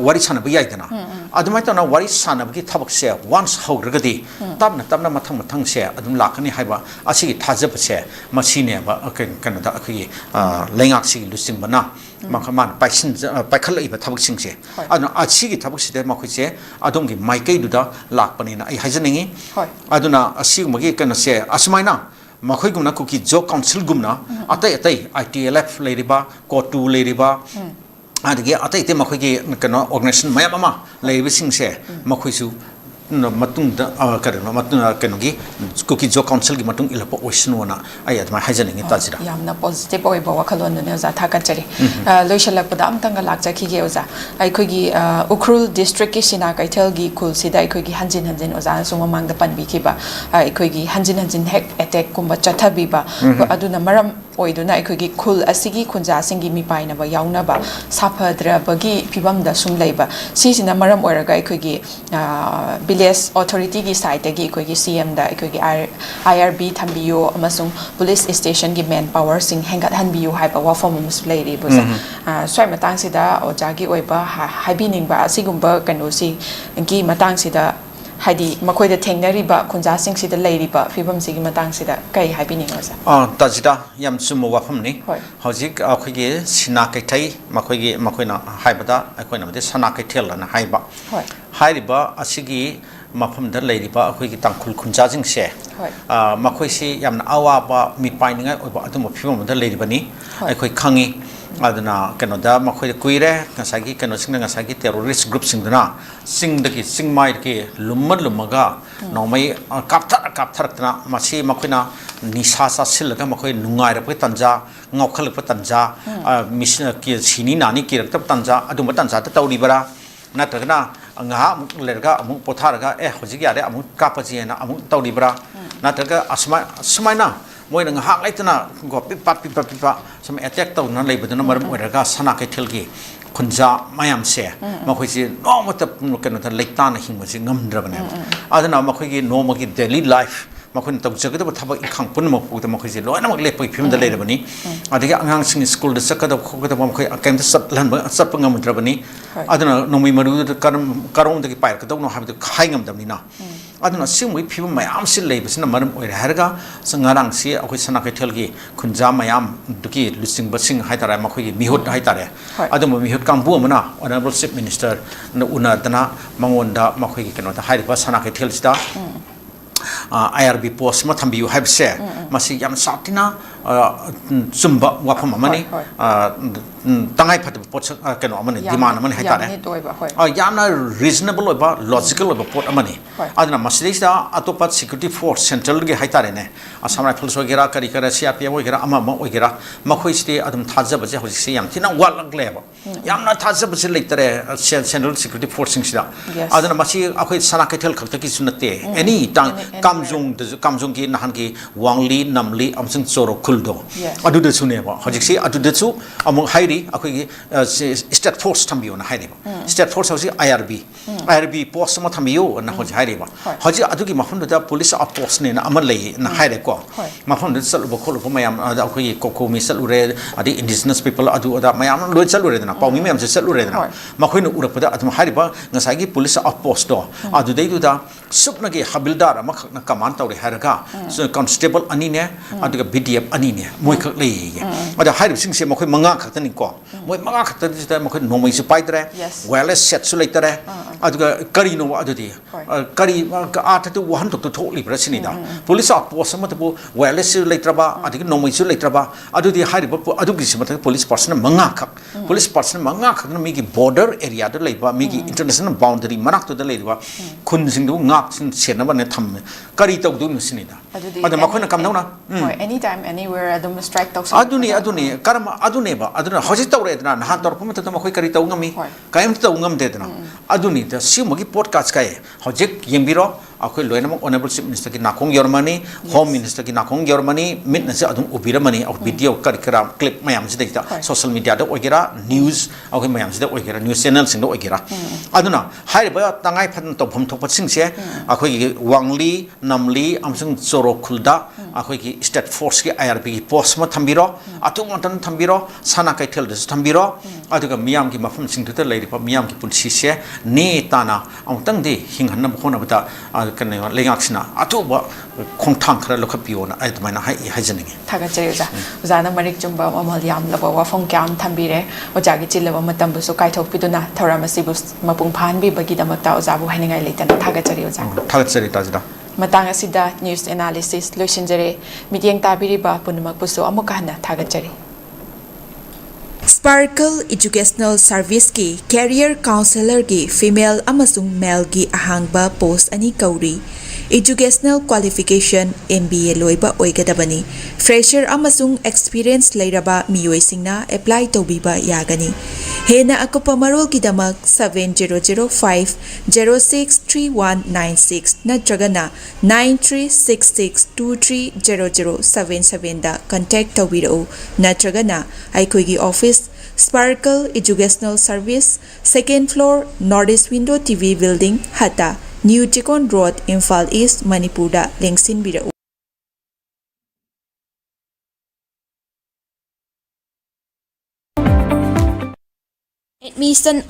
ꯋꯥꯔꯤ ꯁꯥꯟꯅꯕ ꯌꯥꯏꯗꯅ ꯑꯗꯨꯃꯥꯏꯅ ꯇꯧꯅ ꯋꯥꯔꯤ ꯁꯥꯟꯅꯕꯒꯤ ꯊꯕꯛꯁꯦ ꯋꯥꯟꯁ ꯍꯧꯈ꯭ꯔꯒꯗꯤ ꯇꯞꯅ ꯇꯞꯅ ꯃꯊꯪꯁꯦ ꯑꯗꯨꯝ ꯂꯥꯛꯀꯅꯤ ꯍꯥꯏꯕ ꯑꯁꯤꯒꯤ ꯊꯥꯖꯕꯁꯦ ꯃꯁꯤꯅꯦꯕ ꯀꯩꯅꯣꯗ ꯑꯩꯈꯣꯏꯒꯤ ꯂꯩꯉꯥꯛꯁꯤꯒꯤ ꯂꯨꯆꯤꯡꯕꯅ ꯃꯥꯅ ꯄꯥꯏꯈꯠꯂꯛꯏꯕ ꯊꯕꯛꯁꯤꯡꯁꯦ ꯑꯗꯨꯅ ꯑꯁꯤꯒꯤ ꯊꯕꯛꯁꯤꯗ ꯃꯈꯣꯏꯁꯦ ꯑꯗꯣꯝꯒꯤ ꯃꯥꯏꯀꯩꯗꯨꯗ ꯂꯥꯛꯄꯅꯤꯅ ꯑꯩ ꯍꯥꯏꯖꯅꯤꯡꯉꯤ ꯑꯗꯨꯅ ꯑꯁꯤꯒꯨꯝꯕꯒꯤ ꯀꯩꯅꯣꯁꯦ ꯑꯁꯨꯃꯥꯏꯅ ꯃꯈꯣꯏꯒꯨꯝꯅ ꯀꯨꯀꯤ ꯖꯣꯕ ꯀꯥꯎꯟꯁꯤꯜꯒꯨꯝꯅ ꯑꯇꯩ ITLF ꯂꯩꯔꯤꯕ ꯀꯣꯇꯨ ꯂꯩꯔꯤꯕ ꯑꯗꯒꯤ ꯑꯇꯩ ꯑꯇꯩ ꯃꯈꯣꯏꯒꯤ ꯀꯩꯅꯣ ꯑꯣꯔꯒꯅꯥꯏꯖꯦꯁꯟ ꯃꯌꯥꯝ ꯑꯃ ꯂꯩꯔꯤꯕꯁꯤꯡꯁꯦ ꯃꯈꯣꯏꯁꯨ ꯃꯇꯨꯡꯗ ꯀꯩꯅꯣꯒꯤ ꯀꯨꯀꯤ ꯖꯣꯕ ꯀꯥꯎꯟꯁꯤꯜꯒꯤ ꯃꯇꯨꯡ ꯏꯜꯂꯛꯄ ꯑꯣꯏꯁꯅꯨꯅ ꯑꯩ ꯑꯗꯨꯃꯥꯏꯅ ꯍꯥꯏꯖꯅꯤꯡꯉꯤ ꯇꯥꯖꯤꯗ ꯌꯥꯝꯅ ꯄꯣꯖꯤꯇꯤꯚ ꯑꯣꯏꯕ ꯋꯥꯈꯜꯂꯣꯟꯗꯨꯅꯦ ꯑꯣꯖꯥ ꯊꯥꯒꯠꯆꯔꯤ ꯂꯣꯏꯁꯤꯜꯂꯛꯄꯗ ꯑꯃꯇꯪꯒ ꯂꯥꯛꯆꯈꯤꯒꯦ ꯑꯣꯖꯥ ꯑꯩꯈꯣꯏꯒꯤ ꯎꯈ꯭ꯔꯨꯜ ꯗꯤꯁꯇ꯭ꯔꯤꯛꯀꯤ ꯁꯤꯅꯥ ꯀꯩꯊꯦꯜꯒꯤ ꯈꯨꯜꯁꯤꯗ ꯑꯩꯈꯣꯏꯒꯤ ꯍꯟꯖꯤꯟ ꯍꯟꯖꯤꯟ ꯑꯣꯖꯥꯅꯁꯨ ꯃꯃꯥꯡꯗ ꯄꯟꯕꯤꯈꯤꯕ ꯑꯩꯈꯣꯏꯒꯤ ꯍꯟꯖꯤꯟ ꯍꯟꯖꯤꯟ ꯍꯦꯛ ꯑꯦꯇꯦꯛꯀꯨꯝꯕ ꯆꯠꯊꯕꯤꯕ ꯑꯗꯨꯅ ꯃꯔꯝ ꯑꯣꯏꯗꯨꯅ ꯑꯩꯈꯣꯏꯒꯤ ꯈꯨꯜ ꯑꯁꯤꯒꯤ ꯈꯨꯟꯖꯥꯁꯤꯡꯒꯤ ꯃꯤꯄꯥꯏꯅꯕ ꯌꯥꯎꯅꯕ ꯁꯥꯐꯗ꯭ꯔꯕꯒꯤ ꯐꯤꯕꯝꯗ ꯁꯨꯝ ꯂꯩꯕ ꯁꯤꯁꯤꯅ ꯃꯔꯝ ꯑꯣꯏꯔꯒ ꯑꯩꯈꯣꯏꯒꯤ ꯚꯤꯂꯦꯖ ꯑꯣꯊꯣꯔꯤꯇꯤꯒꯤ ꯁꯥꯏꯠꯇꯒꯤ ꯑꯩꯈꯣꯏꯒꯤ CMꯗ ꯑꯩꯈꯣꯏꯒꯤ IRB ꯊꯝꯕꯤꯌꯨ ꯑꯃꯁꯨꯡ ꯄꯨꯂꯤꯁ ꯁ꯭ꯇꯦꯁꯟꯒꯤ ꯃꯦꯟ ꯄꯥꯋꯔꯁꯤꯡ ꯍꯦꯟꯒꯠꯍꯟꯕꯤꯌꯨ ꯍꯥꯏꯕ ꯋꯥꯐꯝ ꯑꯃꯁꯨ ꯂꯩꯔꯤꯕ ꯁ꯭ꯋꯥꯏ ꯃꯇꯥꯡꯁꯤꯗ ꯑꯣꯖꯥꯒꯤ ꯑꯣꯏꯕ ꯍꯥꯏꯕꯤꯅꯤꯡꯕ ꯑꯁꯤꯒꯨꯝꯕ ꯀꯩꯅꯣꯁꯤꯒꯤ ꯃꯇꯥꯡꯁꯤꯗ ꯍꯥꯏꯗꯤ ꯃꯈꯣꯏꯗ ꯊꯦꯡꯅꯔꯤꯕ ꯈꯨꯟꯖꯥꯁꯤꯡꯁꯤꯗ ꯂꯩꯔꯤꯕ ꯐꯤꯕꯝꯁꯤꯒꯤ ꯃꯇꯥꯡꯁꯤꯗ ꯀꯩ ꯍꯥꯏꯕꯤꯅꯤꯡꯉꯤ ꯑꯣꯖꯥ ꯇꯥꯖꯤꯗ ꯌꯥꯝ ꯆꯨꯝꯕ ꯋꯥꯐꯝꯅꯤ ꯍꯧꯖꯤꯛ ꯑꯩꯈꯣꯏꯒꯤ ꯁꯤꯅꯥ ꯀꯩꯊꯩ ꯃꯈꯣꯏꯅ ꯍꯥꯏꯕꯗ ꯑꯩꯈꯣꯏꯅꯕꯨꯗꯤ ꯁꯅꯥ ꯀꯩꯊꯦꯜ ꯑꯅ ꯍꯥꯏꯕ ꯍꯥꯏꯔꯤꯕ ꯑꯁꯤꯒꯤ ꯃꯐꯝꯗ ꯂꯩꯔꯤꯕ ꯑꯩꯈꯣꯏꯒꯤ ꯇꯥꯡꯈꯨꯜ ꯈꯨꯟꯖꯥꯁꯤꯡꯁꯦ ꯃꯈꯣꯏꯁꯤ ꯌꯥꯝꯅ ꯑꯋꯥꯕ ꯃꯤꯄꯥꯏꯅꯤꯡꯉꯥꯏ ꯑꯣꯏꯕ ꯑꯗꯨꯝꯕ ꯐꯤꯕꯝ ꯑꯃꯗ ꯂꯩꯔꯤꯕꯅꯤ ꯑꯩꯈꯣꯏ ꯈꯪꯉꯤ aduna kenoda makhoi kuire ngasagi kenosingna ngasagi terrorist group singduna singdagi singmai ki lummaga nomai kapthar masi makhina nisa sa silga makhoi nungai ra tanja ngaukhal tanja mission ki sini nani ki rakta tanja aduma tanja ta tawribara natragna ngaha lerga amuk potharaga hojigi yare amuk kapaji na amuk tawribara natraga asmaina moina ngahak laitana go pipa some attack taw na leibaduna maram oiraga sana kaithelgi khunja mayam se makhoisi nomata keno ta leitana hingmasi ngamdrabane aduna makhoigi nomagi daily life ꯃꯈꯣꯏꯅ ꯇꯧꯖꯒꯗꯕ ꯊꯕꯛ ꯏꯪꯈꯥꯡ ꯄꯨꯝꯅꯃꯛꯄꯨꯗ ꯃꯈꯣꯏꯁꯦ ꯂꯣꯏꯅꯃꯛ ꯂꯦꯞꯄꯒꯤ ꯐꯤꯕꯝꯗ ꯂꯩꯔꯕꯅꯤ ꯑꯗꯒꯤ ꯑꯉꯥꯡꯁꯤꯡ ꯁ꯭ꯀꯨꯜꯗ ꯆꯠꯀꯗꯕ ꯈꯣꯠꯀꯗꯕ ꯃꯈꯣꯏ ꯀꯩꯝꯇ ꯆꯠꯄ ꯉꯝꯗ꯭ꯔꯕꯅꯤ ꯑꯗꯨꯅ ꯅꯣꯡꯃꯩ ꯃꯔꯨꯗꯨꯗ ꯀꯔꯣꯝꯗꯒꯤ ꯄꯥꯏꯔꯛꯀꯗꯧꯅꯣ ꯍꯥꯏꯕꯗꯨ ꯍꯥꯏ ꯉꯝꯗꯕꯅꯤꯅ ꯑꯗꯨꯅ ꯁꯤꯒꯨꯝꯕꯒꯤ ꯐꯤꯕꯝ ꯃꯌꯥꯝꯁꯤ ꯂꯩꯕꯁꯤꯅ ꯃꯔꯝ ꯑꯣꯏꯔꯦ ꯍꯥꯏꯔꯒ ꯉꯔꯥꯡꯁꯤ ꯑꯩꯈꯣꯏ ꯁꯅꯥ ꯀꯩꯊꯦꯜꯒꯤ ꯈꯨꯟꯖꯥ ꯃꯌꯥꯝꯗꯨꯒꯤ ꯂꯨꯆꯤꯡꯕꯁꯤꯡ ꯍꯥꯏꯇꯥꯔꯦ ꯃꯈꯣꯏꯒꯤ ꯃꯤꯍꯨꯠ ꯍꯥꯏꯇꯥꯔꯦ ꯑꯗꯨꯝꯕ ꯃꯤꯍꯨꯠ ꯀꯥꯡꯕꯨ ꯑꯃꯅ ꯑꯣꯅꯔꯦꯕꯜ ꯆꯤꯐ ꯃꯤꯅꯤꯁꯇꯔꯅ ꯎꯅꯗꯅ ꯃꯉꯣꯟꯗ ꯃꯈꯣꯏꯒꯤ ꯀꯩꯅꯣꯗ ꯍꯥꯏꯔꯤꯕ ꯁꯅꯥ ꯀꯩꯊꯦꯜꯁꯤꯗ IRB post ma thambiyu haibse masi yam satina chumba wafam amani tangai phat pot keno amani demand amani haitare yamna reasonable oba logical oba pot amani aduna masida atopa security force central ge haitare ne asam rifles ogera kari kara CRPF ogera ama ogera makhoi sti adum thajaba je hoji se yam thina walak leba yamna thajaba je leitere central security force sida aduna masi akhoi sana kethel khakta ki sunate any tang kamjong ki nahan ki wangli namli amsung choro khuldo adu de sune ba hojik si adu de chu among hairi akoi state force thambiyo na hairi ba state force hosi IRB post ma thambiyo na hoji hairi ba hoji adu ki mafun da police post ne na amal lei na haire ko mafun da salu ba kholu ba mayam akoi kokomi salu re adi indigenous people adu da mayam loi salu re na pawmi mayam se salu re na makhoi nu urak da adu hairi ba ngasai gi police post do adu dei du da supna gi habildar ma khakna command tawre haraga constable ani ne aduga BDF ani ne moi khak lei ye ada hairi sing se makhoi manga khaktani ko moi manga khaktani da makhoi nomai se paidre wireless set su leitare aduga kari no adudi kari ata tu wahan to thokli brasini da police post ma tu wireless su leitraba adiga nomai su leitraba adudi hairi adugi se mata police person manga khak na mi gi border area da leiba mi gi international boundary manak to da leiba khun sing du ngak sin senaba ne tham kari tau du nusinida ada makhona kam nauna anytime anywhere adum strike tau aduni karma adune ba aduna hoji tawre dana nahan tor pum ta makhoi kari tau ngami kaim tau ngam de dana aduni da simagi podcast kai hojik yembiro akhoi loina mok honorable chief minister ki nakong yormani home minister ki nakong yormani mit na se adum ubiramani au video karikram clip mayam se dekta social media da ogera news akhoi mayam se da ogera news channel sing da ogera aduna haire ba tangai phan to phom thok sing se akhoi wangli namli amsung choro khulda akhoi ki state force ki IRB ki post ma thambiro atung tan thambiro sana kaithel de thambiro aduga miyam ki mafum sing thu ta leiri pa miyam ki pulsi se ne tana amtang de hinghan na khona bata kan lengaksina atuba khongthang khara lokhapiyo na ai tmaina hai janinge thaga cheriza uzana marik chumba amal yam laba wa phong kyam thambire ojagi chilaba matam bu so kai thok piduna thoramasi bu mapung phan bi bagi damakta ojabu haningai leitana thaga cheri oja thaga cheri tajida matang asida news analysis loishinjare midyeng tabiriba punumak puso amukana thaga cheri Sparkle Educational Service ki Career Counselor ki Female amasung Male ki ahangba post ani kauri Educational Qualification MBA loiba oigadabani Fresher amasung Experience leiraba miyoi singna apply tobiba yagani Hena akupa marol ki damak 7005063196 natragana 9366230077 da contact tawiro natragana aikoi gi office Sparkle Educational Service, 2nd floor, Northeast Window TV Building, Hata, New Chikon Road, Imphal East, Manipur da lengsin birau. Admission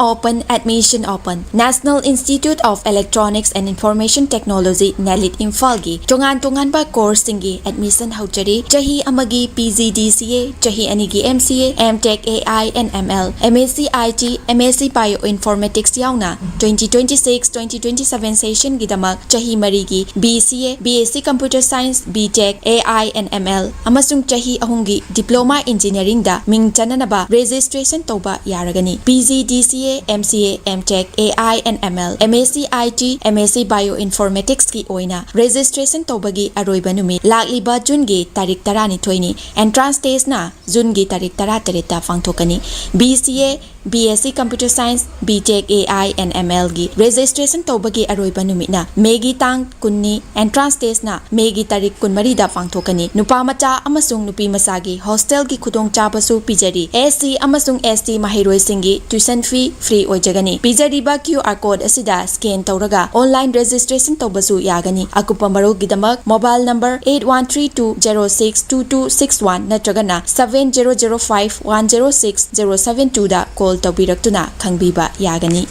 open. National Institute of Electronics and Information Technology NELIT Imphal-gi tongan ba course singi admission haujari chahi amagi PGDCA chahi anigi MCA MTech AI and ML MSc IT MSc Bioinformatics yauna 2026-2027 session gidamak chahi marigi BCA BSc Computer Science BTech AI and ML amasung chahi ahungi Diploma Engineering da ming chananaba registration toba yaragani PGDCA MCA MTech AI and ML MSc IT MSc Bioinformatics ki oina registration tobagi aroiba numit lakliba June gi tarik 12 ni entrance test na June gi tarik 13 ta phangthokani BCA BSc Computer Science BTech AI and ML gi registration tawbagi aroiba numitna Megi tang kunni entrance test na Megi tarik kunmari da pangthokani nupa macha amasung nupi masagi hostel gi khudong chabasu pijari SC amasung ST mahiroi singi tuition fee free oijagani pijari ba QR code asida scan tawraga online registration tawbasu yagani akupa maro gidamak mobile number 8132062261 natragana 7005106072 da call tawbiraktuna khangbiba yagani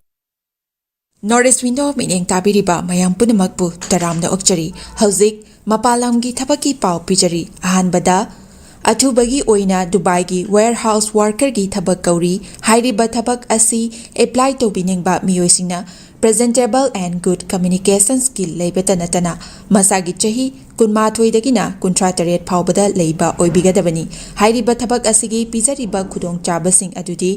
Northeast Window mining tabiriba mayam punamakpu taramna okchari hauzik mapalamgi thabaki pau pijari ahanbada Athubagi oina Dubai gi warehouse worker gi thabak kauri hairiba thabak asi apply to biningba miyoisina presentable and good communication skill leibeta natana masagi chahi kunma thoidagina kuntra taret phawbada leiba oibigadabani hairiba thabak asigi pijariba khudong chabasing adudi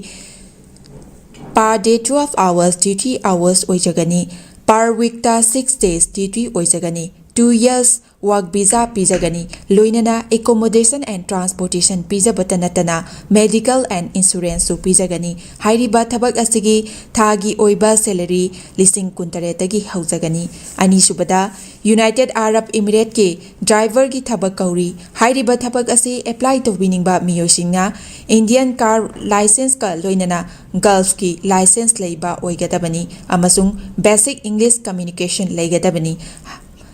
per day 12 hours duty hours oijagani per week ta 6 days duty oijagani 2 years work visa pijagani loinana accommodation and transportation pijabata natana medical and insurance su pijagani hairiba thabak asigi thagi oiba salary lising kuntaretagi haujagani ani subada United Arab Emirates ke driver gi thabak kauri hairiba thabak asi apply to winingba miyosingna Indian car license ka loinana Gulf ki license leiba oigadabani amasung basic English communication leigadabani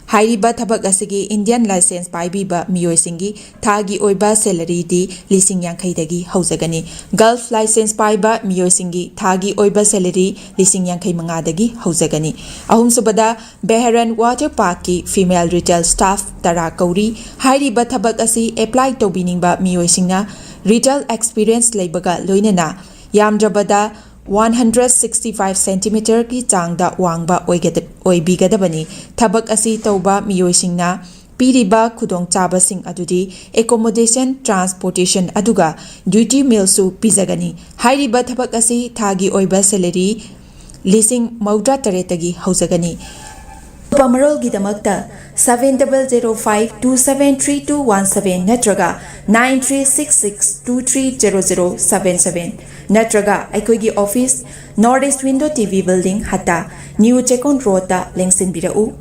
Hairiba thabak asigi Indian license paibiba miyoisingi thagi oiba salary di lising yankhaidagi haujagani Gulf license paiba miyoisingi thagi oiba salary lising yankhai mangadagi haujagani ahum subada Beharan Water Park ki female retail staff tara kauri hairiba thabak asi apply to biningba miyoisingna retail experience leibaga loinana yamdrabada 165 cm ki changda wangba oibigadabani thabak asi tauba miyoisingna piriba khudong chabasing adudi accommodation transportation aduga duty meal su pizagani hairiba thabak asi thagi oiba salary lising mauda taretagi haujagani Pamarol gidamakta 7005273217 natraga 9366230077 natraga aikoigi office Northeast Window TV building hata New Chekon Road ta lengsin birau